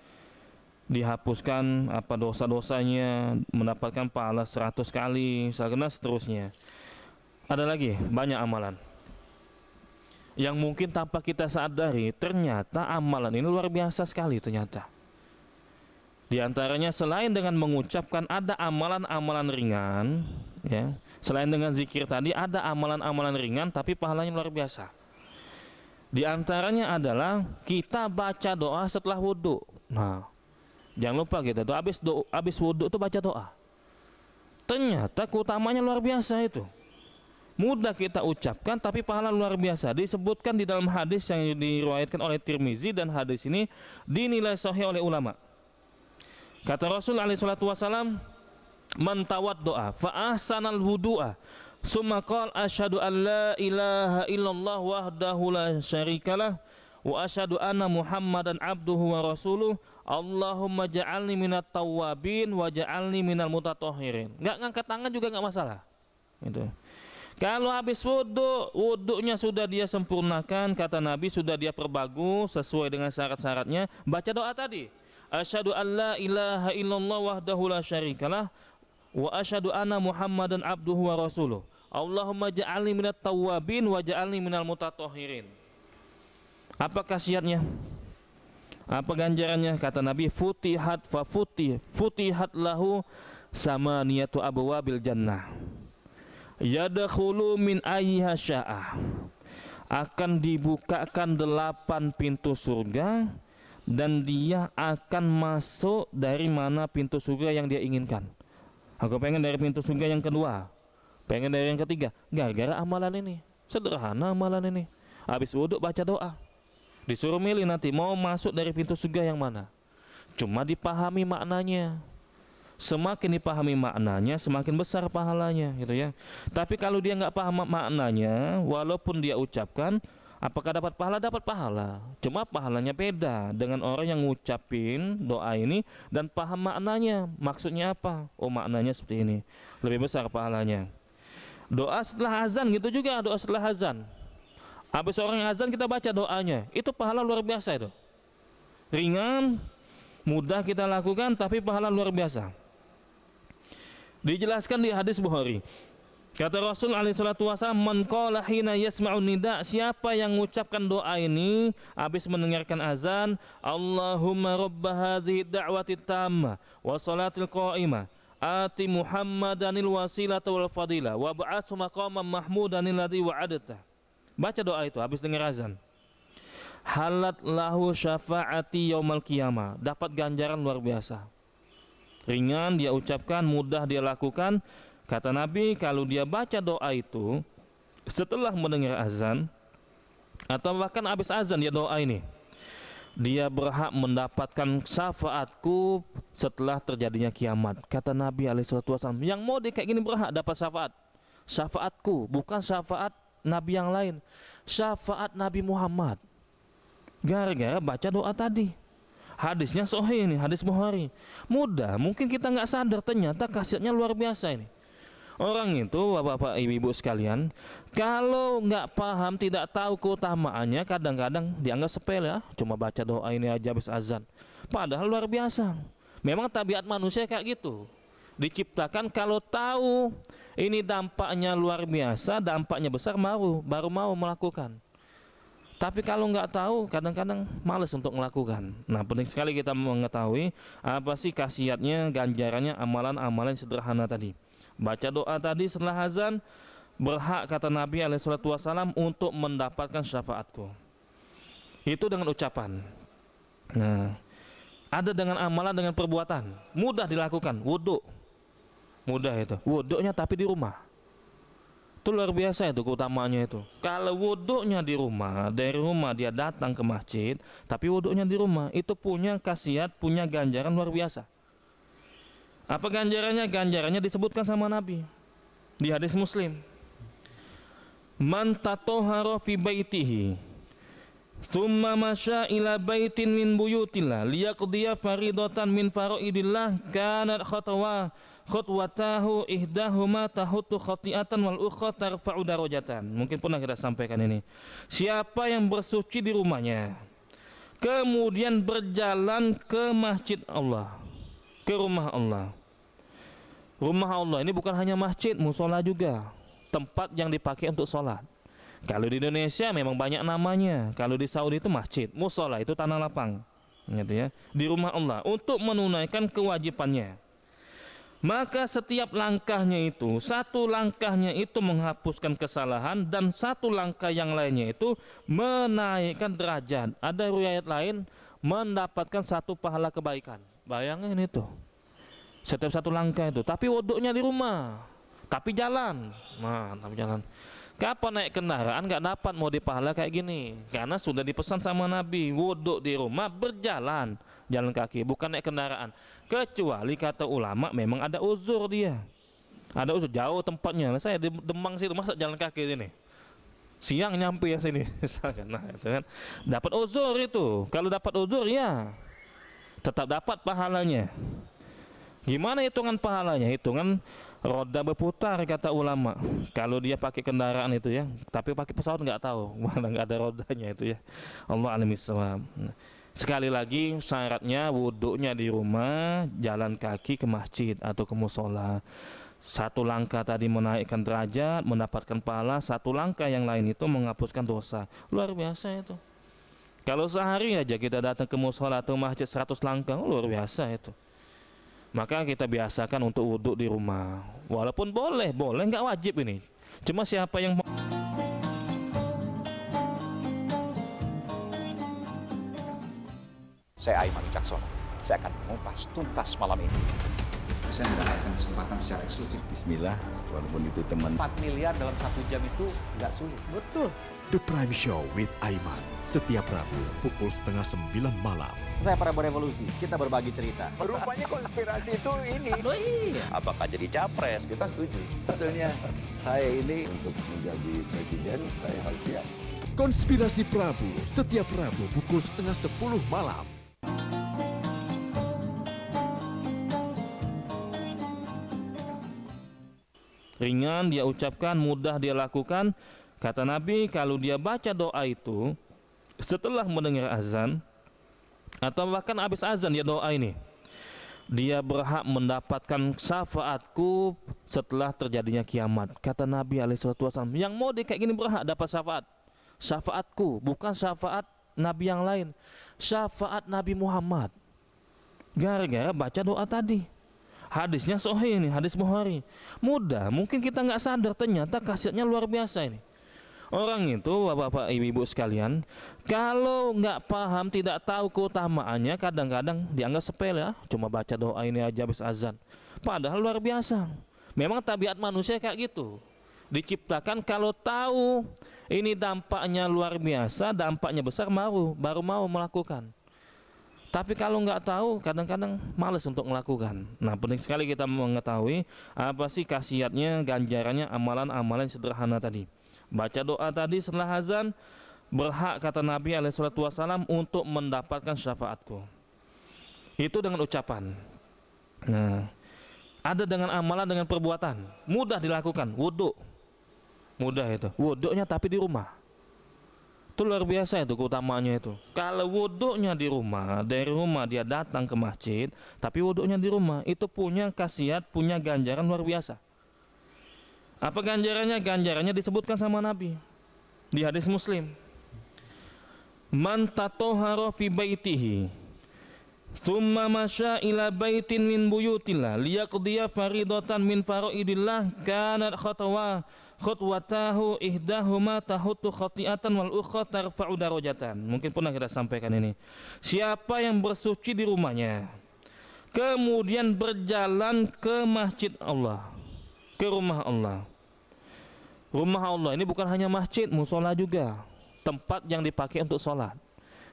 dihapuskan apa dosa-dosanya, mendapatkan pahala 100 kali, misalkan, dan seterusnya. Ada lagi banyak amalan yang mungkin tanpa kita sadari, ternyata amalan ini luar biasa sekali ternyata. Di antaranya selain dengan mengucapkan, ada amalan-amalan ringan, ya. Selain dengan zikir tadi, ada amalan-amalan ringan tapi pahalanya luar biasa. Di antaranya adalah kita baca doa setelah wudhu. Nah, jangan lupa kita tuh habis wudhu tuh baca doa. Ternyata keutamanya luar biasa itu. Mudah kita ucapkan tapi pahala luar biasa. Disebutkan di dalam hadis yang diriwayatkan oleh Tirmizi, dan hadis ini dinilai sahih oleh ulama. Kata Rasul alaihi salatu wasalam, man tawaddo'a fa ahsanal wudu'a summa qala asyhadu an la ilaha illallah wahdahu la syarikalah wa asyhadu anna muhammadan abduhu wa rasuluh Allahumma ja'alni minat tawwabin wa ja'alni minal mutatahhirin. Enggak ngangkat tangan juga enggak masalah. Itu. Kalau habis wudunya sudah dia sempurnakan, kata Nabi, sudah dia perbagus sesuai dengan syarat-syaratnya, baca doa tadi. Asyhadu an la ilaha illallah wahdahu la syarikalah wa asyhadu anna muhammadan abduhu wa rasuluh Allahumma ja'alni minat tawwabin wa ja'alni minal mutatahhirin. Apa khasiatnya? Apa ganjarannya? Kata Nabi, futihat lahu samaniyatu abwabil jannah. Yadkhulu min ayyiha sya'ah. Akan dibukakan 8 pintu surga dan dia akan masuk dari mana pintu surga yang dia inginkan. Aku pengen dari pintu surga yang kedua, pengen dari yang ketiga, gara-gara amalan ini. Sederhana amalan ini. Habis wudhu baca doa, disuruh milih nanti mau masuk dari pintu surga yang mana. Cuma dipahami maknanya. Semakin dipahami maknanya, semakin besar pahalanya, gitu ya. Tapi kalau dia nggak paham maknanya, walaupun dia ucapkan, apakah dapat pahala? Dapat pahala. Cuma pahalanya beda dengan orang yang ngucapin doa ini dan paham maknanya. Maksudnya apa? Oh, maknanya seperti ini. Lebih besar pahalanya. Doa setelah azan gitu juga, doa setelah azan. Habis orang yang azan kita baca doanya, itu pahala luar biasa itu. Ringan, mudah kita lakukan, tapi pahala luar biasa. Dijelaskan di hadis Bukhari. Kata Rasul alaihi salatu wasallam, man qala hina yasma'un nida, siapa yang mengucapkan doa ini habis mendengarkan azan, Allahumma rabba hadhihi da'wati tammah wa salatil qa'imah, ati Muhammadanil wasilata wal fadilah wa ba'athu maqaman mahmudanil ladzi wa'adta. Baca doa itu habis dengar azan. Halat lahu syafaati yaumal qiyamah, dapat ganjaran luar biasa. Ringan dia ucapkan, mudah dia lakukan. Kata Nabi, kalau dia baca doa itu setelah mendengar azan atau bahkan habis azan dia doa ini, dia berhak mendapatkan syafaatku setelah terjadinya kiamat. Kata Nabi SAW, yang mau dia kayak gini berhak dapat syafaat. Syafaatku, bukan syafaat Nabi yang lain, syafaat Nabi Muhammad. Gara-gara baca doa tadi. Hadisnya sahih ini, hadis Bukhari. Mudah, mungkin kita nggak sadar, ternyata khasiatnya luar biasa ini. Orang itu, bapak-bapak, ibu-ibu sekalian, kalau nggak paham, tidak tahu keutamaannya, kadang-kadang dianggap sepele, ya, cuma baca doa ini aja habis azan. Padahal luar biasa. Memang tabiat manusia kayak gitu. Diciptakan kalau tahu ini dampaknya luar biasa, dampaknya besar, baru mau melakukan. Tapi kalau nggak tahu, kadang-kadang malas untuk melakukan. Nah, penting sekali kita mengetahui apa sih khasiatnya, ganjarannya, amalan-amalan sederhana tadi. Baca doa tadi setelah azan, berhak kata Nabi SAW untuk mendapatkan syafaatku. Itu dengan ucapan. Nah, ada dengan amalan, dengan perbuatan. Mudah dilakukan, wudhu. Mudah itu, wudhunya tapi di rumah. Itu luar biasa itu keutamaannya itu. Kalau wudhunya di rumah, dari rumah dia datang ke masjid, tapi wudhunya di rumah, itu punya khasiat, punya ganjaran luar biasa. Apa ganjarannya? Ganjarannya disebutkan sama Nabi di hadis Muslim. Man tatahhara fi baitihi thumma masya ila baitin min buyutillah liyaqdiya faridatan min faraidillah kanat khutwatahu ihdahuma tahuttu khati'atan wal ukhra tarfa'u darajatan. Mungkin pernah kita sampaikan ini. Siapa yang bersuci di rumahnya kemudian berjalan ke masjid Allah, ke rumah Allah. Rumah Allah ini bukan hanya masjid, musola juga, tempat yang dipakai untuk sholat. Kalau di Indonesia memang banyak namanya. Kalau di Saudi itu masjid, musola itu tanah lapang, gitu ya. Di rumah Allah untuk menunaikan kewajibannya. Maka setiap langkahnya itu, satu langkahnya itu menghapuskan kesalahan dan satu langkah yang lainnya itu menaikkan derajat. Ada riwayat lain mendapatkan satu pahala kebaikan. Bayangin itu. Setiap satu langkah itu, tapi wudhunya di rumah, tapi jalan. Nah, tapi jalan. Kapan naik kendaraan nggak dapat mau dipahala kayak gini? Karena sudah dipesan sama Nabi, wudhu di rumah, berjalan, jalan kaki, bukan naik kendaraan. Kecuali kata ulama memang ada uzur dia. Ada uzur jauh tempatnya. Saya di Demang situ, masa jalan kaki sini? Siang nyampe ya sini. Nah, itu kan dapat uzur itu. Kalau dapat uzur ya tetap dapat pahalanya. Gimana hitungan pahalanya? Hitungan roda berputar kata ulama. Kalau dia pakai kendaraan itu ya, tapi pakai pesawat nggak tahu, mana nggak ada rodanya itu ya. Allah alim bissawab. Sekali lagi syaratnya wudhunya di rumah, jalan kaki ke masjid atau ke musola. Satu langkah tadi menaikkan derajat, mendapatkan pahala, satu langkah yang lain itu menghapuskan dosa. Luar biasa itu. Kalau sehari aja kita datang ke musola atau masjid 100 langkah, luar biasa itu. Maka kita biasakan untuk wudhu di rumah. Walaupun boleh, nggak wajib ini. Cuma siapa yang Saya Aiman Wicaksono. Saya akan mengupas tuntas malam ini. Saya mendapatkan kesempatan secara eksklusif. Bismillah, walaupun itu teman. 4 miliar dalam 1 jam itu nggak sulit. Betul. The Prime Show with Aiman setiap Rabu pukul 8:30 malam. Saya Prabowo Revolusi, kita berbagi cerita. Rupanya konspirasi itu ini. Oh iya. Apakah jadi capres? Kita setuju. Betulnya saya ini untuk menjadi presiden, saya harus siap. Konspirasi Prabu setiap Rabu pukul 9:30 malam. ringan dia ucapkan, mudah dia lakukan. Kata Nabi, kalau dia baca doa itu setelah mendengar azan atau bahkan habis azan dia doa ini, dia berhak mendapatkan syafaatku setelah terjadinya kiamat. Kata Nabi SAW, yang mau dia kayak gini berhak dapat syafaatku, bukan syafaat Nabi yang lain, syafaat Nabi Muhammad. Gara-gara baca doa tadi. Hadisnya sahih ini, hadis Bukhari. Mudah, mungkin kita nggak sadar ternyata khasiatnya luar biasa ini. Orang itu, bapak-bapak, ibu-ibu sekalian, kalau nggak paham, tidak tahu keutamaannya, kadang-kadang dianggap sepele, ya, cuma baca doa ini aja habis azan. Padahal luar biasa. Memang tabiat manusia kayak gitu. Diciptakan kalau tahu ini dampaknya luar biasa, dampaknya besar, baru mau melakukan. Tapi kalau nggak tahu, kadang-kadang malas untuk melakukan. Nah, penting sekali kita mengetahui apa sih khasiatnya, ganjarannya, amalan-amalan sederhana tadi. Baca doa tadi setelah azan, berhak kata Nabi SAW untuk mendapatkan syafaatku. Itu dengan ucapan. Nah, ada dengan amalan, dengan perbuatan. Mudah dilakukan, wudhu. Mudah itu, wudhunya tapi di rumah. Itu luar biasa itu keutamaannya itu. Kalau wudhunya di rumah, dari rumah dia datang ke masjid, tapi wudhunya di rumah, itu punya khasiat, punya ganjaran luar biasa. Apa ganjarannya? Ganjarannya disebutkan sama Nabi di hadis Muslim. Man tatohara fi baitihi thumma masya ila baitin min buyutillah liyaqdiya faridatan min faraidillah kanat khutwatahu ihdahuma tahutu khati'atan wal ukhra tarfa'u darajatan. Mungkin pernah kita sampaikan ini. Siapa yang bersuci di rumahnya kemudian berjalan ke masjid Allah, ke rumah Allah. Rumah Allah ini bukan hanya masjid, musola juga, tempat yang dipakai untuk sholat.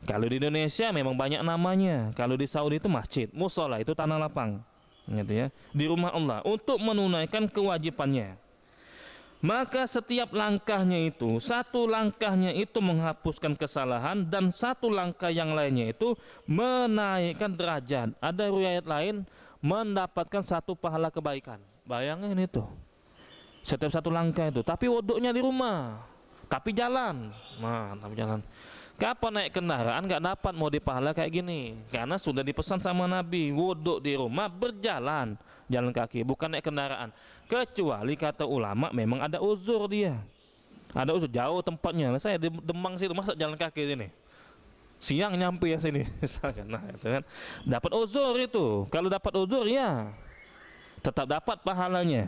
Kalau di Indonesia memang banyak namanya. Kalau di Saudi itu masjid, musola itu tanah lapang, gitu ya. Di rumah Allah untuk menunaikan kewajibannya. Maka setiap langkahnya itu, satu langkahnya itu menghapuskan kesalahan, dan satu langkah yang lainnya itu menaikkan derajat. Ada riwayat lain mendapatkan satu pahala kebaikan. Bayangin itu. Setiap satu langkah itu, tapi wudhunya di rumah, tapi jalan. Nah, tapi jalan. Kapan naik kendaraan nggak dapat mau dipahala kayak gini? Karena sudah dipesan sama Nabi, wudhu di rumah, berjalan, jalan kaki, bukan naik kendaraan. Kecuali kata ulama memang ada uzur dia. Ada uzur, jauh tempatnya. Saya di Demang situ, masa jalan kaki sini? Siang nyampe ya sini. Nah, itu kan dapat uzur itu. Kalau dapat uzur ya tetap dapat pahalanya.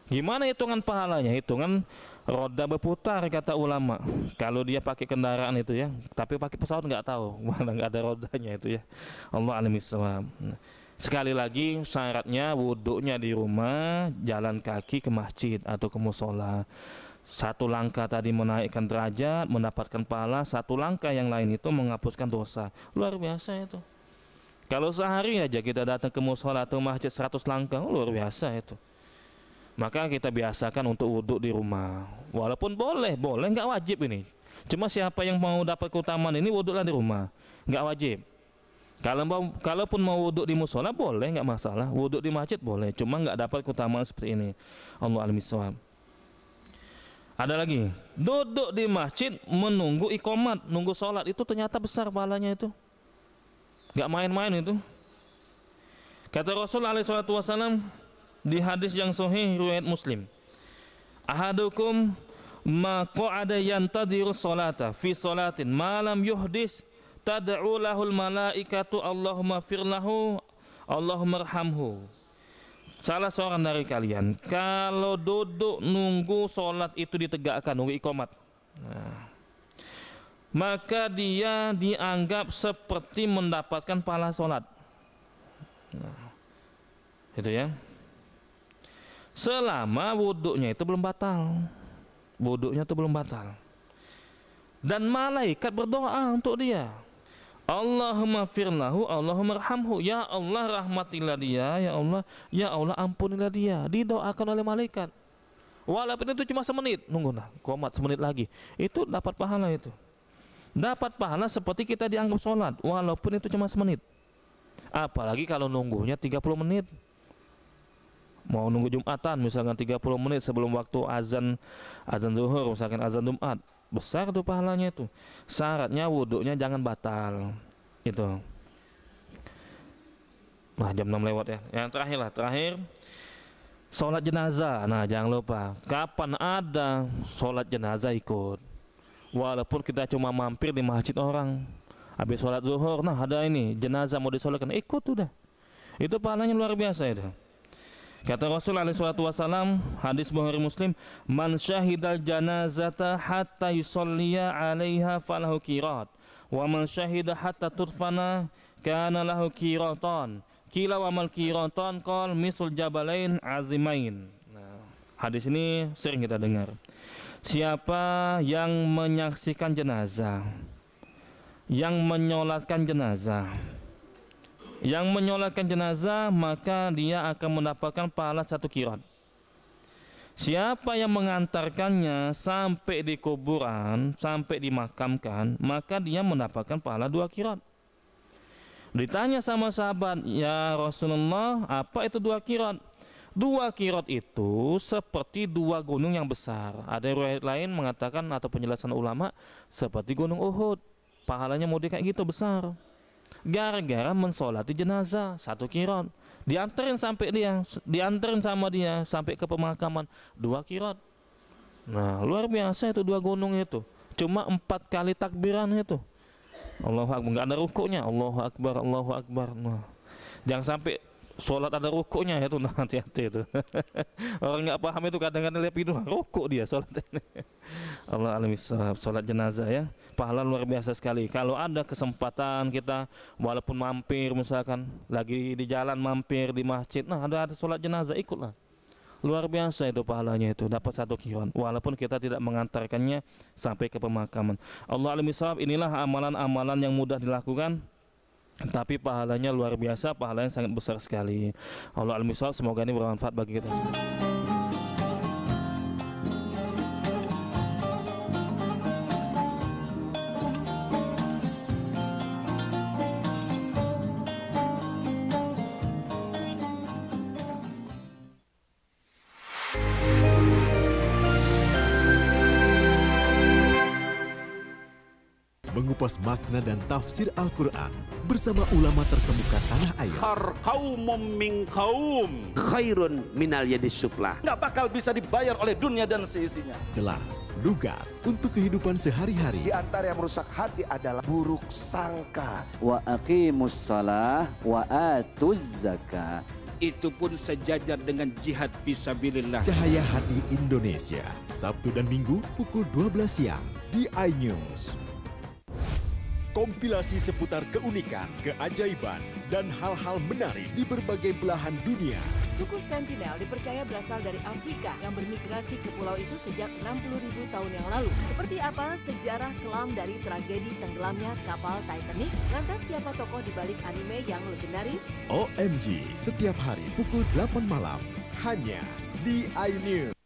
Gimana hitungan pahalanya? Hitungan roda berputar kata ulama. Kalau dia pakai kendaraan itu ya, tapi pakai pesawat nggak tahu, mana nggak ada rodanya itu ya. Allah alim bissawab. Sekali lagi syaratnya wudhunya di rumah, jalan kaki ke masjid atau ke musola. Satu langkah tadi menaikkan derajat, mendapatkan pahala. Satu langkah yang lain itu menghapuskan dosa. Luar biasa itu. Kalau sehari aja kita datang ke musola atau masjid 100 langkah, luar biasa itu. Maka kita biasakan untuk wudhu di rumah. Walaupun boleh, nggak wajib ini. Cuma siapa yang mau dapat keutamaan ini, wudhulah di rumah, nggak wajib. Kalaupun mau wudhu di musola boleh, nggak masalah. Wudhu di masjid boleh, cuma nggak dapat keutamaan seperti ini. Allah alim bissawab. Ada lagi, duduk di masjid menunggu iqamat, nunggu sholat, itu ternyata besar pahalanya itu. Nggak main-main itu. Kata Rasul SAW, di hadis yang sahih riwayat Muslim. Ahadukum ma qa'ada yantadiru sholata fi sholatin ma lam yuhdis tad'u lahul malaikatu Allahumma firlahu Allahumma arhamhu. Salah seorang dari kalian kalau duduk nunggu sholat itu ditegakkan, nunggu iqamat, maka dia dianggap seperti mendapatkan pahala sholat. Itu ya. Selama wuduknya itu belum batal. Wuduknya itu belum batal. Dan malaikat berdoa untuk dia. Allahumma firlahu, Allahumma arhamhu. Ya Allah rahmatilah dia, ya Allah ampunilah dia. Didoakan oleh malaikat. Walaupun itu cuma semenit, nunggu nah, qomat semenit lagi. Itu dapat pahala itu. Dapat pahala seperti kita dianggap sholat, walaupun itu cuma semenit. Apalagi kalau nunggunya 30 menit. Mau nunggu Jumatan misalkan 30 menit sebelum waktu azan zuhur, misalkan azan Jumat, besar tuh pahalanya itu. Syaratnya wuduknya jangan batal. Itu. Nah, jam 6 lewat ya. Yang terakhir sholat jenazah. Nah, jangan lupa, kapan ada sholat jenazah ikut. Walaupun kita cuma mampir di masjid orang, habis sholat zuhur, nah ada ini jenazah mau disolatkan, ikut udah. Itu pahalanya luar biasa itu. Kata Rasul alaihi salatu wasalam, hadis Bukhari Muslim, man syahidal janazata hatta yusalliya 'alaiha falahu qirat, wa man syahida hatta turfana kana lahu qiratan. Qila wa mal qiratan qal misul jabalain azimain. Nah, hadis ini sering kita dengar. Siapa yang menyaksikan jenazah, yang menyolatkan jenazah, maka dia akan mendapatkan pahala 1 qirat. Siapa yang mengantarkannya sampai di kuburan, sampai dimakamkan, maka dia mendapatkan pahala 2 qirat. Ditanya sama sahabat, ya Rasulullah, apa itu 2 qirat? 2 qirat itu seperti 2 gunung yang besar. Ada riwayat lain mengatakan atau penjelasan ulama seperti gunung Uhud. Pahalanya mau kayak gitu besar. Gara-gara mensolati jenazah 1 qirat, dianterin sama dia sampai ke pemakaman 2 qirat. Nah, luar biasa itu 2 gunung itu. Cuma 4 kali takbiran itu. Allahu Akbar, enggak ada rukuknya. Allahu Akbar, Allahu Akbar. Nah, jangan sampai sholat ada rukuknya itu, nah, hati-hati itu. Orang nggak paham itu kadang-kadang lihat itu rukuk dia sholat ini. Allah alamis sholat jenazah ya, pahala luar biasa sekali. Kalau ada kesempatan kita walaupun mampir misalkan lagi di jalan mampir di masjid, nah ada sholat jenazah, ikutlah. Luar biasa itu pahalanya itu, dapat 1 qirat walaupun kita tidak mengantarkannya sampai ke pemakaman. Allah alamis, inilah amalan-amalan yang mudah dilakukan, tapi pahalanya luar biasa, pahalanya sangat besar sekali. Allah al-misal, semoga ini bermanfaat bagi kita. Mengupas makna dan tafsir Al-Quran bersama ulama terkemuka tanah air. Qaumum min qaum khairun minal yadis sufla. Nggak bakal bisa dibayar oleh dunia dan seisinya. Jelas, lugas untuk kehidupan sehari-hari. Di antara yang merusak hati adalah buruk sangka. Wa aqimus shalah wa atuz zakah. Itu pun sejajar dengan jihad fisabilillah. Cahaya Hati Indonesia, Sabtu dan Minggu pukul 12 siang di iNews. Kompilasi seputar keunikan, keajaiban, dan hal-hal menarik di berbagai belahan dunia. Suku Sentinel dipercaya berasal dari Afrika yang bermigrasi ke pulau itu sejak 60.000 tahun yang lalu. Seperti apa sejarah kelam dari tragedi tenggelamnya kapal Titanic? Lantas siapa tokoh di balik anime yang legendaris? OMG, setiap hari pukul 8 malam, hanya di iNews.